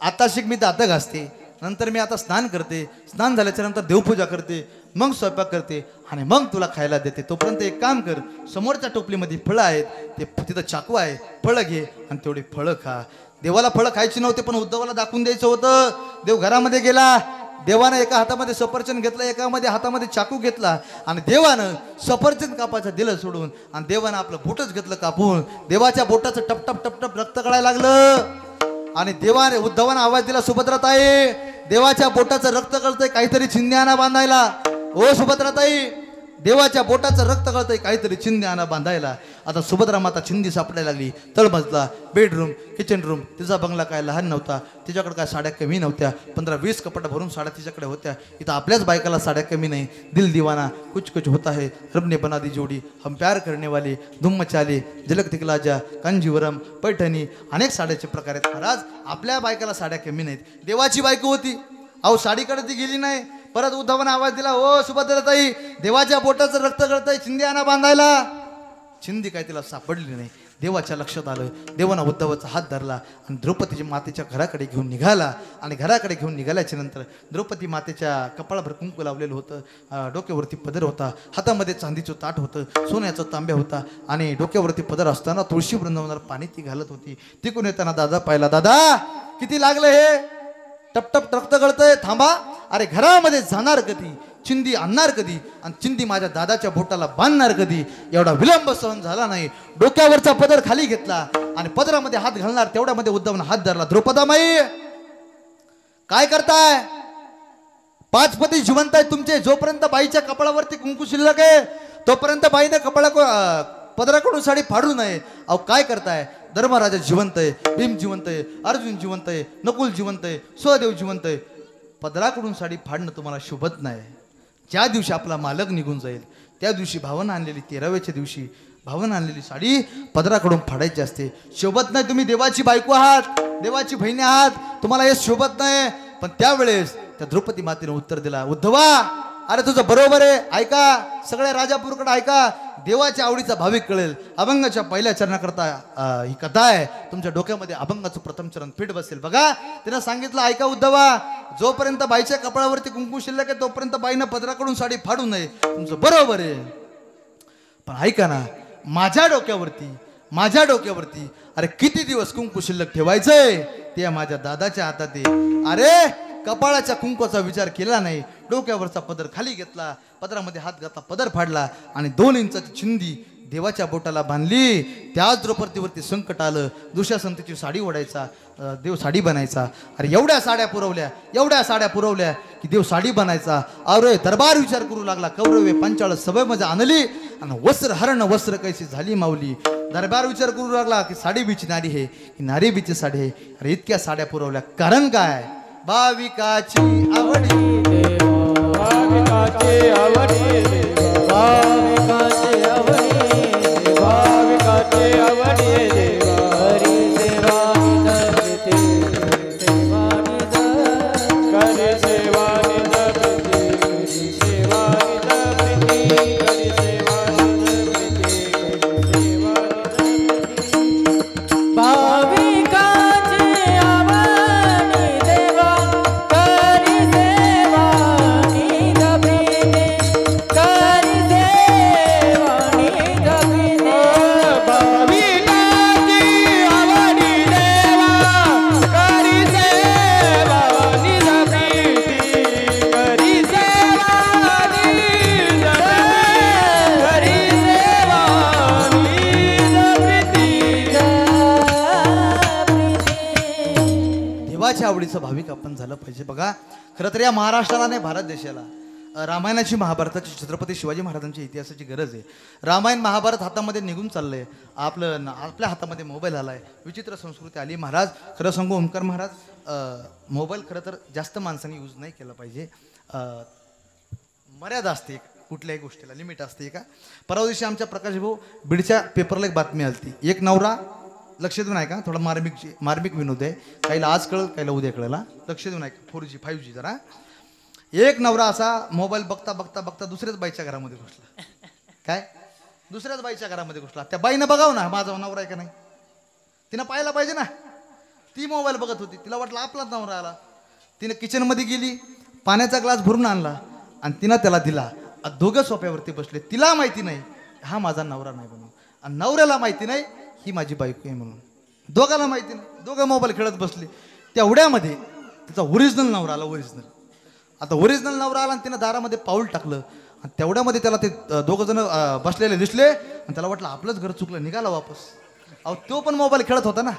आता शिक मी दात घासते नंतर मी आता स्नान करते. स्नान झाल्याच्या नंतर देवपूजा करते मग स्वयंपाक करते आणि मग तुला खायला देते. तोपर्यंत एक काम कर समोरच्या टोपलीमध्ये फळं आहेत ते तिथं चाकू आहे फळं घे आणि तेवढी फळं खा. देवाला फळं खायची नव्हती पण उद्धवाला दाखवून द्यायचं होतं. देव घरामध्ये गेला. देवानं एका हातामध्ये सफरचंद घेतलं एकामध्ये हातामध्ये चाकू घेतला आणि देवानं सफरचंद कापायचं दिलं सोडून आणि देवानं आपलं बोटच घेतलं कापून. देवाच्या बोटाचं टपटप टपटप रक्त कळायला लागलं आणि देवाने उद्धवानं आवाज दिला सुभद्राताई देवाच्या बोटाचं रक्त कळतंय काहीतरी चिंध्य आणा बांधायला. ओ सुभद्राताई देवाच्या बोटाचं रक्त कळतंय काहीतरी चिंध्य आणा बांधायला. आता सुभद्रा माता चिंधी सापडायला लागली. तळमजला बेडरूम किचन रूम तिचा बंगला काय लहान नव्हता. तिच्याकडे काय साड्या कमी नव्हत्या. 15-20 कपडे भरून साड्या तिच्याकडे होत्या. इथं आपल्याच बायकाला साड्या कमी नाही. दिल दिवाना कुछ कुछ होता है रबने बना दी जोडी हम प्यार करने वाले धुम मचाले झलक दिखलाजा कांजीवरम पैठणी अनेक साड्याचे प्रकार आहेत. महाराज आपल्या बायकाला साड्या कमी नाहीत. देवाची बायको होती अहो साडीकडे ती गेली नाही. परत उद्धवानं आवाज दिला ओ सुभद्राताई देवाच्या बोटाचं रक्त गळतंय चिंधी आणा बांधायला. चिंधी काय तिला सापडली नाही. देवाच्या लक्षात आलं. देवानं उद्धवाचा हात धरला आणि द्रौपदीच्या मातेच्या घराकडे घेऊन निघाला आणि घराकडे घेऊन निघाल्याच्या नंतर द्रौपदी मातेच्या कपाळाभर कुंकू लावलेलं होतं. डोक्यावरती पदर होता. हातामध्ये चांदीचं ताट होतं. सोन्याचा तांब्या होता आणि डोक्यावरती पदर असताना तुळशी वृंदावनाला पाणी ती घालत होती. तिकून येताना दादा पाहिला. दादा किती लागलं हे टपटप रक्त गळतंय. थांबा अरे घरामध्ये जाणार कधी चिंदी आणणार कधी आणि चिंदी माझ्या दादाच्या बोटाला बांधणार कधी. एवढा विलंब सहन झाला नाही. डोक्यावरचा पदर खाली घेतला आणि पदरामध्ये हात घालणार तेवढ्यामध्ये उद्धवनं हात धरला. द्रौपदामाई काय करताय. 5 पती जिवंत आहे तुमचे. जोपर्यंत बाईच्या कपाळावरती कुंकू शिल्लक आहे तोपर्यंत बाईने पदराकडून साडी फाडू नये. अहो काय करताय. धर्मराजा जिवंत आहे भीम जिवंत आहे अर्जुन जिवंत आहे नकुल जिवंत आहे सहदेव जिवंत आहे. पदराकडून साडी फाडणं तुम्हाला शोभत नाही. ज्या दिवशी आपला मालक निघून जाईल त्या दिवशी भावना आणलेली 13व्याच्या दिवशी भावना आणलेली साडी पदराकडून फाडायची असते. शोभत नाही. तुम्ही देवाची बायको आहात देवाची बहिणी आहात तुम्हाला हे शोभत नाही. पण त्यावेळेस त्या द्रौपदी मातेने उत्तर दिला उद्धवा अरे तुझं बरोबर आहे. ऐका सगळ्या राजापूरकडे ऐका. देवाच्या आवडीचा भाविक कळेल. अभंगाच्या पहिल्या चरणाकरता ही कथा आहे. तुमच्या डोक्यामध्ये अभंगाचं प्रथम चरण फिट बसेल. बघा तिनं सांगितलं ऐका उद्धवा जोपर्यंत बाईच्या कपाळावरती कुंकू शिल्लक आहे तोपर्यंत बाईनं पदराकडून साडी फाडू नये. तुमचं बरोबर आहे. पण ऐका ना माझ्या डोक्यावरती अरे किती दिवस कुंकू शिल्लक ठेवायचंय ते माझ्या दादाच्या हातात आहे. अरे कपाळाच्या कुंकूचा विचार केला नाही. डोक्यावरचा पदर खाली घेतला पदरामध्ये हात घातला पदर फाडला आणि 2 इंचाची चिंदी देवाच्या बोटाला बांधली. त्याच द्रौपदीवरती संकट आलं. दुशासन तिची साडी ओढायचा देव साडी बनायचा. अरे एवढ्या साड्या पुरवल्या की देव साडी बनायचा. अरे दरबार विचार करू लागला. कौरवे पंचाळ सभेमध्ये आणली आणि वस्त्र हरण वस्त्र कैसी झाली माऊली. दरबार विचार करू लागला की साडी बीची नारी आहे की नारी बीची साडी आहे. अरे इतक्या साड्या पुरवल्या कारण काय. भाविकाची आवडी भाविकाची आवडी भाविकाची आवडी भाविकाची आवडी हरी सेवा निजप्रीती सेवा निज करी सेवा निजप्रीती करी सेवा निजप्रीती करी सेवा निजप्रीती करी सेवा निजप्रीती भाविकाची आवडी देवा करी सेवा निजप्रीती करी सेवा निजप्रीती भाविकाची आवडी देवा करी सेवा निजप्रीती करी सेवा निजप्रीती करी सेवा निजप्रीती देवाच्या आवडीचं भाविक आपण झालं पाहिजे. बघा खरं तर या महाराष्ट्राला नाही भारत देशाला रामायणाची महाभारताची छत्रपती शिवाजी महाराजांच्या इतिहासाची गरज आहे. रामायण महाभारत हातामध्ये निघून चाललंय. आपल्या हातामध्ये मोबाईल आलाय. विचित्र संस्कृती आली. महाराज खरं सांगू ओंकार महाराज, मोबाईल खरं तर जास्त माणसांनी यूज नाही केला पाहिजे. मर्यादा असते कुठल्याही गोष्टीला, लिमिट असते का. परवा दिवशी आमच्या प्रकाश भाऊ बीडच्या पेपरला एक बातमी आली. एक नवरा, लक्ष देऊन ऐका, थोडा मार्मिक विनोद आहे. काहीला आज कळलं, काहीला उद्या कळला. लक्ष देऊन ऐका. 4G 5G जरा. एक नवरा असा मोबाईल बघता बघता बघता दुसऱ्याच बाईच्या घरामध्ये घुसला. काय? दुसऱ्याच बाईच्या घरामध्ये घुसला. त्या बाईनं बघाव ना माझा नवरा आहे का नाही, तिनं पाहायला पाहिजे ना. ती मोबाईल बघत होती, तिला वाटलं आपलाच नवरा आला. तिनं किचनमध्ये गेली, पाण्याचा ग्लास भरून आणला आणि तिनं त्याला दिला. दोघं सोप्यावरती बसले. तिला माहिती नाही हा माझा नवरा नाही म्हणून, आणि नवऱ्याला माहिती नाही ही माझी बायको आहे म्हणून. दोघांना माहिती नाही, दोघं मोबाईल खेळत बसले. तेवढ्यामध्ये तिचा ओरिजिनल नवरा आला. आता ओरिजिनल नवरा आला आणि तिनं दारामध्ये पाऊल टाकलं आणि तेवढ्यामध्ये त्याला ते दोघं जण बसलेले दिसले आणि त्याला वाटलं आपलंच घर चुकलं, निघाला वापस. अहो तो पण मोबाईल खेळत होता ना.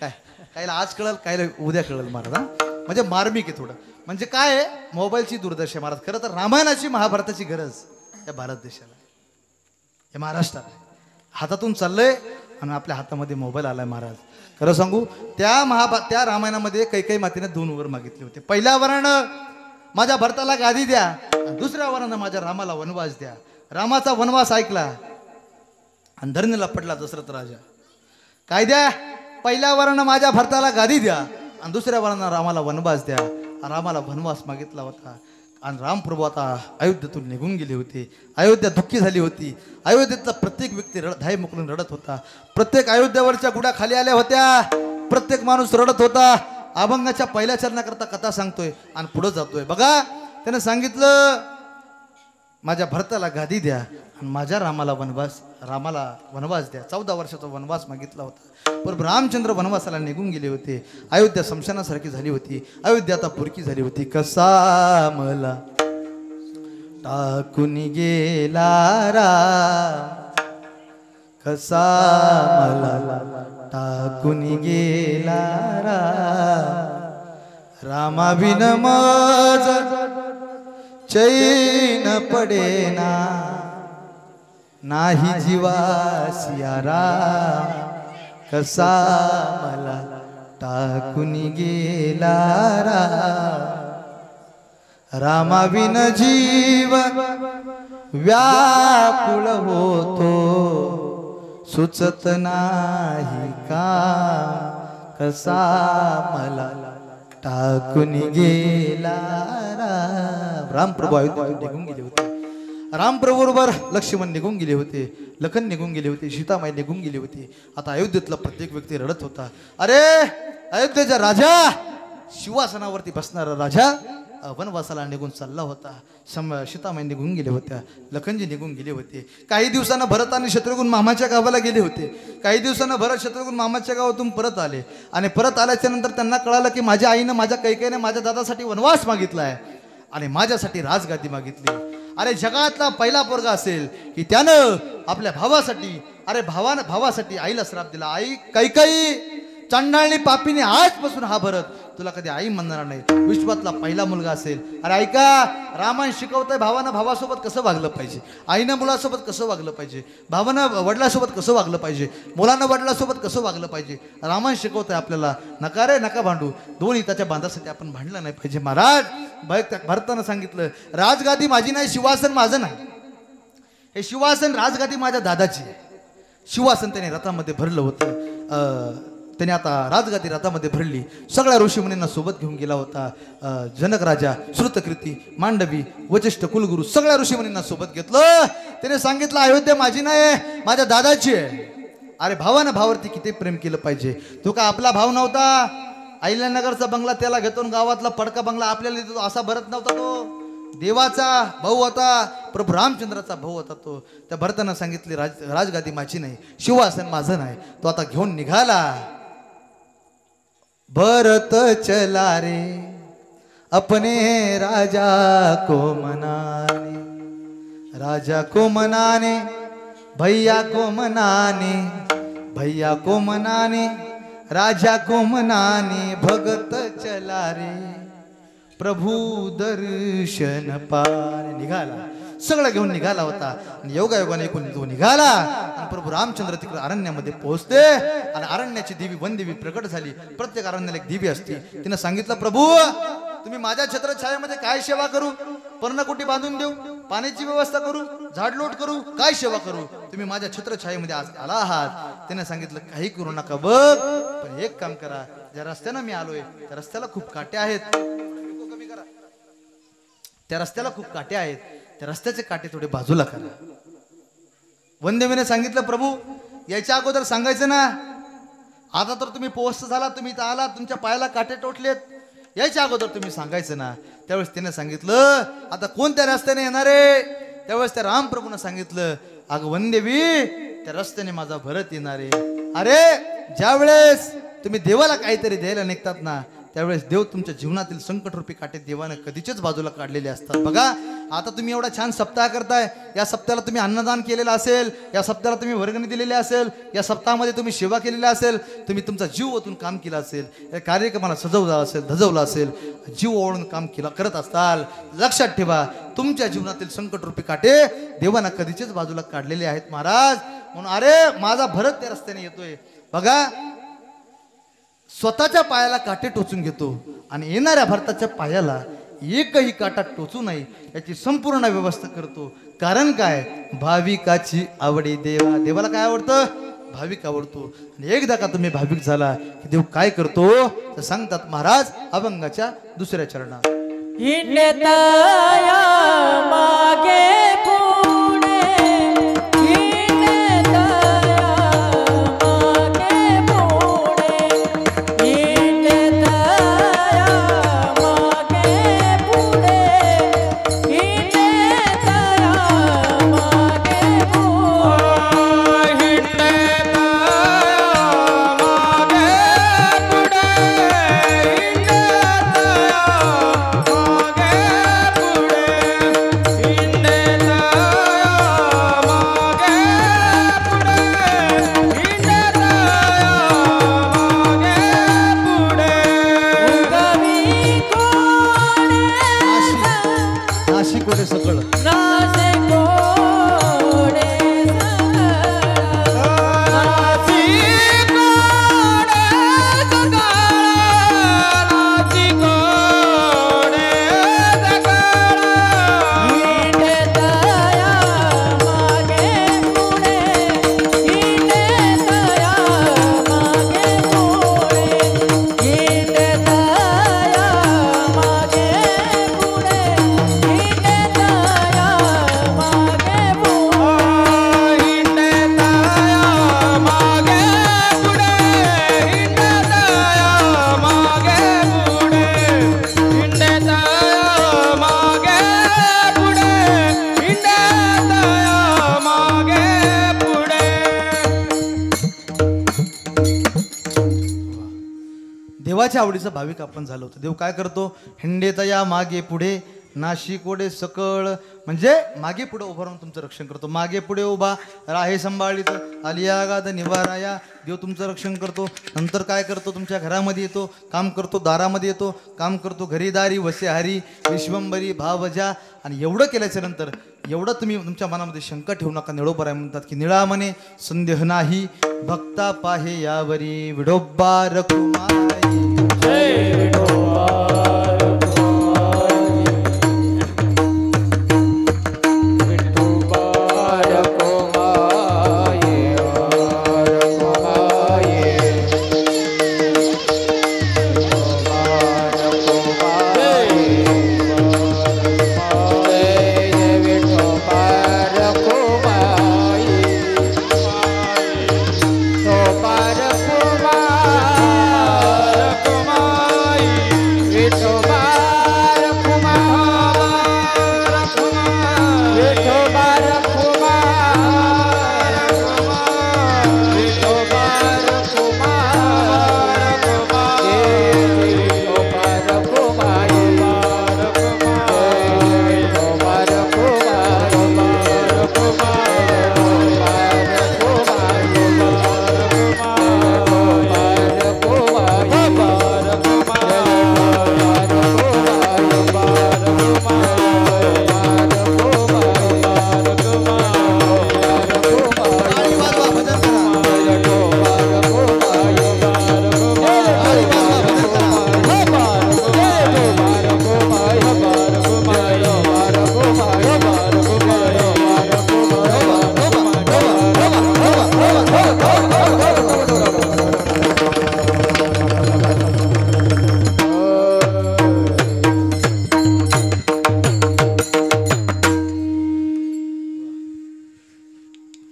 कायला आज कळल, कायला उद्या कळल महाराज. म्हणजे मार्मिक आहे थोडं. म्हणजे काय आहे, मोबाईलची दुर्दशा महाराज. खरं तर रामायणाची महाभारताची गरज या भारत देशाला, या महाराष्ट्राला हातातून चाललंय आणि आपल्या हातामध्ये मोबाईल आलाय महाराज. खरं सांगू त्या रामायणामध्ये काही मातीने 2 वर मागितले होते. पहिल्या वरानं माझ्या भरताला गादी द्या, दुसऱ्या वरानं माझ्या रामाला वनवास द्या. रामाचा वनवास ऐकला आणि धरणीला पडला दशरथ राजा. काय द्या? पहिल्या वरानं माझ्या भरताला गादी द्या आणि दुसऱ्या वरानं रामाला वनवास द्या. रामाला वनवास मागितला होता आणि रामप्रभू आता अयोध्येतून निघून गेले होते. अयोध्या दुःखी झाली होती. अयोध्येतला प्रत्येक व्यक्ती धाय मोकळून रडत होता. प्रत्येक अयोध्यावरच्या गुड्या खाली आल्या होत्या. प्रत्येक माणूस रडत होता. अभंगाच्या पहिल्या चरणाकरता कथा सांगतोय आणि पुढे जातोय. बघा, त्याने सांगितलं माझ्या भरताला गादी द्या आणि माझ्या रामाला वनवास द्या. 14 वर्षाचा वनवास मागितला होता. पण रामचंद्र वनवासाला निघून गेले होते. अयोध्या शमशानासारखी झाली होती. अयोध्या आता पुरकी झाली होती. कसा मला टाकून गेला कसा मला टाकून गेला रामा बिन माझ चैन पडेना नाही जीवास यारा कसा मला टाकून गेला रामा बिन जीव व्याकुळ होतो सुचत नाही का कसा मला टाकून गेला. रामप्रभू अयोध्येत निघून गेले होते. रामप्रभू बरोबर लक्ष्मण निघून गेले होते. लखन निघून गेले होते. सीतामाई निघून गेली होती. आता अयोध्येतला प्रत्येक व्यक्ती रडत होता. अरे अयोध्येचा राजा, शिवासनावरती बसणारा राजा वनवासाला निघून चालला होता. सीतामाई निघून गेले होत्या. लखनजी निघून गेले होते. काही दिवसांना भरत आणि शत्रुघ्न मामाच्या गावाला गेले होते. काही दिवसांना भरत शत्रुघ्न मामाच्या गावातून परत आले आणि परत आल्याच्या नंतर त्यांना कळालं की माझ्या आईनं माझ्या कैकेयीने माझ्या दादासाठी वनवास मागितलाय आणि माझ्यासाठी राजगादी मागितली. अरे जगातला पहिला पोरगा असेल की त्यानं आपल्या भावासाठी, अरे भावासाठी आईला श्राप दिला. आई कैकेयी चांडाळणी पापीने आजपासून हा भरत तुला कधी आई म्हणणार नाही. विश्वातला पहिला मुलगा असेल. अरे ऐका, रामायण शिकवतंय भावानं भावासोबत कसं वागलं पाहिजे, आईनं मुलासोबत कसं वागलं पाहिजे, भावानं वडिलासोबत कसं वागलं पाहिजे, मुलानं वडिलासोबत कसं वागलं पाहिजे. रामायण शिकवतंय आपल्याला. नका रे नका भांडू. दोन हिताच्या बांधासाठी आपण भांडलं नाही पाहिजे. महाराज भरतानं सांगितलं राजगादी माझी नाही, शिवासन माझं नाही. हे शिवासन राजगादी माझ्या दादाची. शिवासन त्याने रथामध्ये भरलं होतं. त्याने आता राजगादी रथामध्ये भरली. सगळ्या ऋषीमुनींना सोबत घेऊन गेला होता. जनक राजा, श्रुतकीर्ती, मांडवी, वचिष्ठ, कुलगुरू सगळ्या ऋषीमुनींना सोबत घेतलं. त्याने सांगितलं अयोध्या माझी नाही, माझ्या दादाची आहे. अरे भावानं भावावरती किती प्रेम केलं पाहिजे. तो का आपला भाव नव्हता. अहिल्यानगरचा बंगला त्याला घेतो, गावातला पडका बंगला आपल्याला देतो असा भरत नव्हता. तो देवाचा भाऊ होता, प्रभू रामचंद्राचा भाऊ होता. तो त्या भरतानं सांगितले राजगादी माझी नाही, शिवासन माझं नाही. तो आता घेऊन निघाला. भरत चला रे अपने राजा को मनाने, राजा को मनाने, भैया को मनाने, भैया को मनाने, राजा को मनाने. भगत चला रे प्रभू दर्शन पार निघाला. सगळं घेऊन निघाला होता आणि योगायोगाने ऐकून तो निघाला आणि प्रभू रामचंद्र तिकडे अरण्यामध्ये पोहोचते आणि अरण्याची देवी वनदेवी प्रकट झाली. प्रत्येक अरण्याला एक देवी असते. तिने सांगितलं, प्रभू तुम्ही माझ्या छत्रछायेमध्ये काय सेवा करू? पर्णकुटी बांधून देऊ, पाण्याची व्यवस्था करू, झाडलोट करू, काय सेवा करू? तुम्ही माझ्या छत्रछायेमध्ये आज आला आहात. त्याने सांगितलं, काही करू नका बघ, पण एक काम करा, ज्या रस्त्यानं मी आलोय त्या रस्त्याला खूप काटे आहेत, त्या रस्त्याला खूप काटे आहेत, त्या रस्त्याचे काटे थोडे बाजूला करा. वनदेवीने सांगितलं, प्रभू याच्या अगोदर सांगायचं ना, आता तर तुम्ही पोहोच झाला, तुम्ही इथं आला, तुमच्या पायाला काटे टोटलेत, याच्या अगोदर तुम्ही सांगायचं ना. त्यावेळेस त्याने सांगितलं, आता कोणत्या रस्त्याने येणार आहे? त्यावेळेस त्या रामप्रभूने सांगितलं, अगं वनदेवी त्या रस्त्याने माझा भरत येणार आहे. अरे ज्या वेळेस तुम्ही देवाला काहीतरी द्यायला निघतात ना, त्यावेळेस देव तुमच्या जीवनातील संकटरूपी काटे देवाने कधीचेच बाजूला काढलेले असतात. बघा आता तुम्ही एवढा छान सप्ताह करताय, या सप्ताहाला तुम्ही अन्नदान केलेलं असेल, या सप्ताहाला तुम्ही वर्गणी दिलेली असेल, या सप्ताहामध्ये तुम्ही सेवा केलेली असेल, तुम्ही तुमचा जीव ओतून काम केलं असेल, या कार्यक्रमाला सजवलं असेल, धजवलं असेल, जीव ओळून काम केलं करत असताल, लक्षात ठेवा तुमच्या जीवनातील संकटरूपी काटे देवाना कधीचेच बाजूला काढलेले आहेत महाराज. म्हणून अरे माझा भरत त्या रस्त्याने येतोय. बघा स्वतःच्या पायाला काटे टोचून घेतो आणि येणाऱ्या भरताच्या पायाला एकही काटा टोचू नये याची संपूर्ण व्यवस्था करतो. कारण काय? भाविकाची आवडी देवा. देवाला काय आवडतं? भाविक आवडतो. आणि एकदा का तुम्ही भाविक झाला की देव काय करतो तर सांगतात महाराज अभंगाच्या दुसऱ्या चरणात, हिंडताया मागे पुढे, हिंडताया मागे पुढे, हिंडताया मागे पुढे, हिंडताया मागे पुढे, नाशिक कोठे सकळ नाशिक कोडे देवाच्या आवडीचा भाविक आपण झालो होतो. देव काय करतो? हिंडेतया मागे पुढे, नाशिक कोडे सकळ, म्हणजे मागे पुढे उभा राहून तुमचं रक्षण करतो. मागे पुढे उभा राहे संभाळीत आलिया गाद निवाराया. देव तुमचं रक्षण करतो. नंतर काय करतो? तुमच्या घरामध्ये येतो, काम करतो, दारामध्ये येतो, काम करतो, घरीदारी वसे हरी विश्वंबरी भावजा. आणि एवढं केल्याच्या नंतर एवढं तुम्ही तुमच्या मनामध्ये शंका ठेवू नका. निळोबराय म्हणतात की निळा मने संदेह नाही, भक्ता पाहे यावरी विडोबा रखुमाई. तो पार कुमार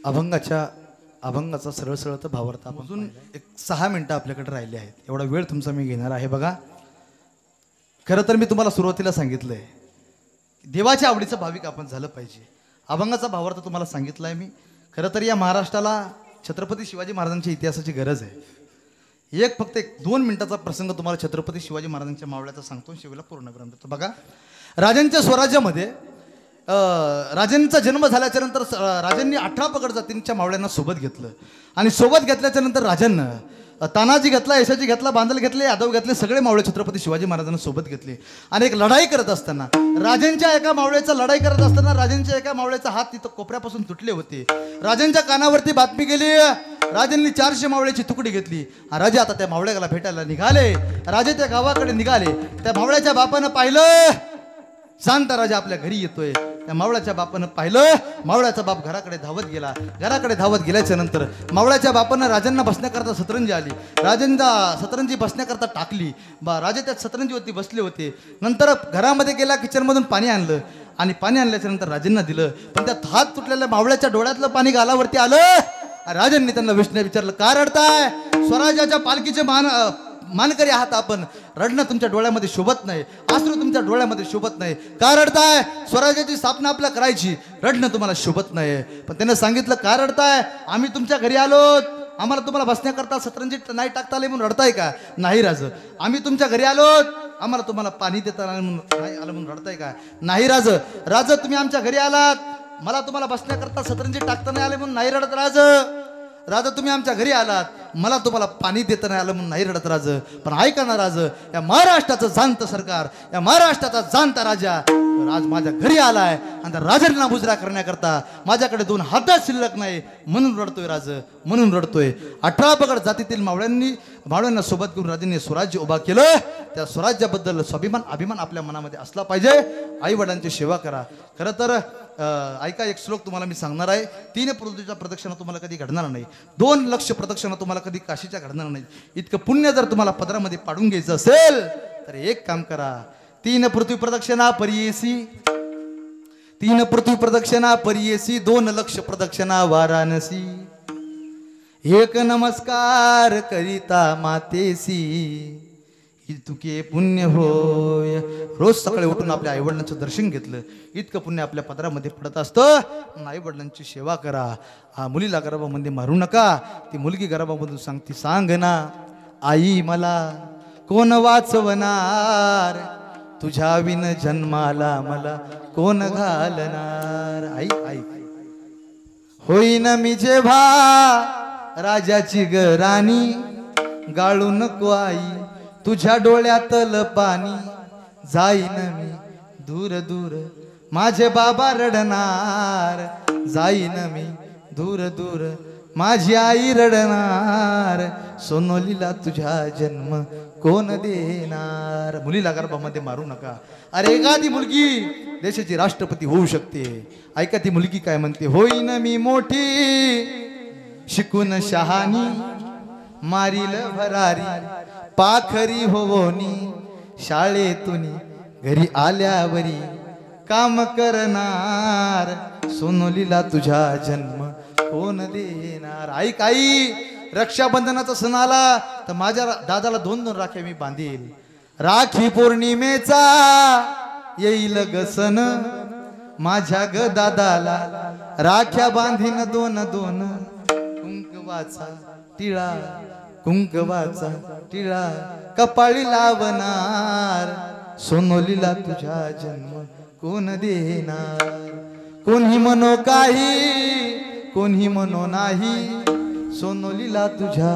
अभंगाचा सरळ सरळ तर भावार्थ आपण अजून एक 6 मिनिटं आपल्याकडे राहिली आहेत. एवढा वेळ तुमचा मी घेणार आहे. बघा, खरं तर मी तुम्हाला सुरुवातीला सांगितलंय देवाच्या आवडीचं भाविक आपण झालं पाहिजे. अभंगाचा भावार्थ तुम्हाला सांगितला आहे मी. खरं तर या महाराष्ट्राला छत्रपती शिवाजी महाराजांच्या इतिहासाची गरज आहे. फक्त एक 2 मिनिटाचा प्रसंग तुम्हाला छत्रपती शिवाजी महाराजांच्या मावळ्याचा सांगतो, शिवाला पूर्ण ग्रंथ. तर बघा, राजांच्या स्वराज्यामध्ये राजांचा जन्म झाल्याच्या नंतर राजांनी 18 पगड जातींच्या मावळ्यांना सोबत घेतलं आणि सोबत घेतल्याच्या नंतर राजांना तानाजी घेतला, यशाजी घेतला, बांदल घेतले, यादव घेतले, सगळे मावळे छत्रपती शिवाजी महाराजांना सोबत घेतले आणि एक लढाई करत असताना राजांच्या एका मावळ्याचा लढाई करत असताना राजांच्या एका मावळ्याचा हात तिथं कोपऱ्यापासून तुटले होते. राजांच्या कानावरती बातमी गेली. राजांनी 400 मावळ्याची तुकडी घेतली. राजा आता त्या मावळ्याला भेटायला निघाले. राजे त्या गावाकडे निघाले. त्या मावळ्याच्या बापानं पाहिलं शांत राजा आपल्या घरी येतोय. त्या मावळ्याच्या बापानं पाहिलं. मावळ्याचा बाप घराकडे धावत गेला. घराकडे धावत गेल्याच्या नंतर मावळ्याच्या बापानं राजांना बसण्याकरता सतरंजी आली. राजांना सतरंजी बसण्याकरता टाकली. राजे त्या सतरंजीवरती बसले होते. नंतर घरामध्ये गेला, किचनमधून पाणी आणलं आणि पाणी आणल्याच्या नंतर राजांना दिलं. पण त्यात हात तुटलेल्या मावळ्याच्या डोळ्यातलं पाणी गालावरती आलं. राजांनी त्यांना विचारलं, का रडताय? स्वराज्याच्या पालखीचे मानकरी आहात आपण, रडणं तुमच्या डोळ्यामध्ये शोभत नाही, अश्रू तुमच्या डोळ्यामध्ये शोभत नाही, का रडताय? स्वराज्याची स्थापना आपल्या करायची, रडणं तुम्हाला शोभत नाही. पण त्याने सांगितलं, का रडताय? आम्ही तुमच्या घरी आलो, आम्हाला तुम्हाला बसण्याकरता सतरंजी नाही टाकता आले म्हणून रडताय का? नाही राज, आम्ही तुमच्या घरी आलो, आम्हाला तुम्हाला पाणी देता नाही आलं म्हणून रडताय का? नाही राज. राज, तुम्ही आमच्या घरी आलात, मला तुम्हाला बसण्याकरता सतरंजी टाकता नाही आले म्हणून नाही रडत राज. राजा, तुम्ही आमच्या घरी आलात, मला तुम्हाला पाणी देता नाही आलं म्हणून नाही रडत राज. पण ऐका ना राज, या महाराष्ट्राचं जाणतं सरकार, या महाराष्ट्राचा जाणता राजा आज माझ्या घरी आलाय आणि त्या राजांना मुजरा करण्याकरता माझ्याकडे 2 हात शिल्लक नाही म्हणून रडतोय राज, म्हणून रडतोय. 18 पगड जातीतील मावळ्यांना सोबत घेऊन राजांनी स्वराज्य उभा केलं. त्या स्वराज्याबद्दल स्वाभिमान, अभिमान आपल्या मनामध्ये असला पाहिजे. आई वडिलांची सेवा करा. खरं तर ऐका, एक श्लोक तुम्हाला मी सांगणार आहे. 3 पृथ्वीच्या प्रदक्षिणा तुम्हाला कधी घडणार नाही, 2 लक्ष प्रदक्षिणा तुम्हाला कधी काशीच्या घडणार नाही. इतकं पुण्य जर तुम्हाला पदरामध्ये पाडून घ्यायचं असेल तर एक काम करा. 3 पृथ्वी प्रदक्षिणा परियेसी, 3 पृथ्वी प्रदक्षिणा परियेसी, 2 लक्ष प्रदक्षिणा वाराणसी, 1 नमस्कार करिता मातेसी, इतके पुण्य होय. रोज सकाळी उठून आपल्या आईवडिलांचं दर्शन घेतलं, इतकं पुण्य आपल्या पदरामध्ये पडत असतं. आईवडिलांची सेवा करा. मुलीला गर्भामध्ये मारू नका. ती मुलगी गर्भामधून सांगते, सांग ना आई मला कोण वाचवणार, तुझ्या विन जन्माला मला कोण घालणार. आई आई होईन मी जेव्हा राजाची गराणी, गाळू नको आई तुझ्या डोळ्यातलं पाणी, जाईन मी दूर दूर माझे बाबा रडणार, जाईन मी दूर दूर माझी आई रडणार, सोनोलीला तुझ्या जन्म कोण देणार. मुलीला गर्भामध्ये मारू नका. अरे एखादी मुलगी देशाची राष्ट्रपती होऊ शकते. ऐका ती मुलगी काय म्हणते, होईन मी मोठी शिकून शहाणी, मारील भरारी पाखरी होवोनी, शाळेतून घरी आल्यावरी काम करणार, सोनोलीला तुझ्या जन्म कोण देणार. ऐक आई, रक्षाबंधनाचा सण आला तर माझ्या दादाला 2-2 राख्या मी बांधील. राखी पौर्णिमेचा येईल ग सण, माझ्या ग दादाला राख्या बांधीन 2-2, कुंकवाचा टिळा, कुंकवाचा टिळा कपाळी लावणार, सोनोलीला तुझ्या जन्म कोण देणार. कोणी म्हणो काही, कोणी म्हणो नाही, सोनोलीला तुझ्या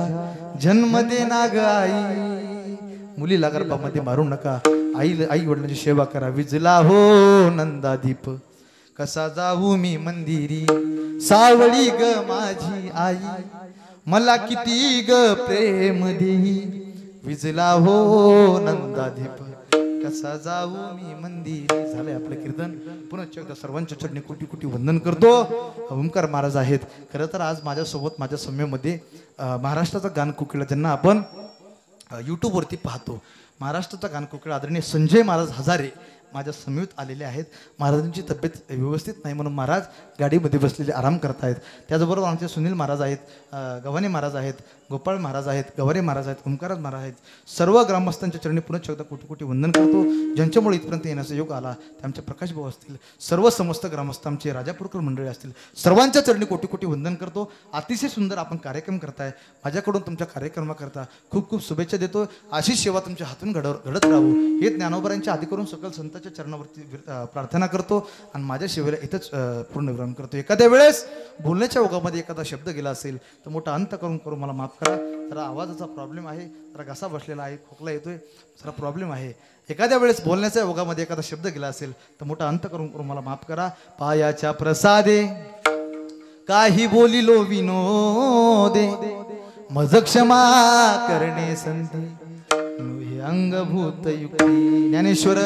जन्म देना ग आई. मुलीला गर्भामध्ये मारू नका. आई वडिलांची सेवा करा. विजला हो नंदादीप, कसा जाऊ मी मंदिरी, सावळी ग माझी आई, मला किती ग प्रेम देई, विजला हो नंदादीप, कसा जाऊ मी मंदिरी. झालंय आपलं कीर्तन. पुन्हा एकदा सर्वांच्या चरणी कोटी कोटी वंदन करतो. ओंकार महाराज आहेत. खरं तर आज माझ्यासोबत माझ्या सम्यमध्ये महाराष्ट्राचा गानकोकिळा, ज्यांना आपण यूट्यूबवरती पाहतो, महाराष्ट्राचा गानकोकिळा आदरणीय संजय महाराज हजारे माझ्या समीप आलेले आहेत. महाराजांची तब्येत व्यवस्थित नाही म्हणून महाराज गाडीमध्ये बसलेले आराम करतायत. त्याचबरोबर आमचे सुनील महाराज आहेत, गव्हाणे महाराज आहेत, गोपाळ महाराज आहेत, गवारे महाराज आहेत, ओंकाराज महाराज आहेत. सर्व ग्रामस्थांच्या चरणी पुनश्च एकदा कोटी कोटी वंदन करतो. ज्यांच्यामुळे इथपर्यंत येण्याचा योग आला ते आमचे प्रकाश भाऊ असतील, सर्व समस्त ग्रामस्थ आमचे राजापूरकर मंडळी असतील, सर्वांच्या चरणी कोटी कोटी वंदन करतो. अतिशय सुंदर आपण कार्यक्रम करताय. माझ्याकडून तुमच्या कार्यक्रमाकरता खूप खूप शुभेच्छा देतो. अशी सेवा तुमच्या हातून घडत राहू हे ज्ञानोबरांच्या आधी करून सकल संतांच्या चरणावरती प्रार्थना करतो आणि माझ्या सेवेला इथंच पूर्ण विराम करतो. एखाद्या वेळेस बोलण्याच्या ओघामध्ये एखादा शब्द गेला असेल तर मोठा अंत करून मला माफ करा. जरा आवाजाचा प्रॉब्लेम आहे, जरा घसा बसलेला आहे, खोकला येतोय, जरा प्रॉब्लेम आहे. एखाद्या वेळेस बोलण्याच्या ओघामध्ये एखादा शब्द गेला असेल तर मोठा अंत करून मला माफ करा. पायाच्या प्रसादे काही बोलिलो विनोदे, मज क्षमा करणे संधी नुहे अंगभूत युक्ती. ज्ञानेश्वर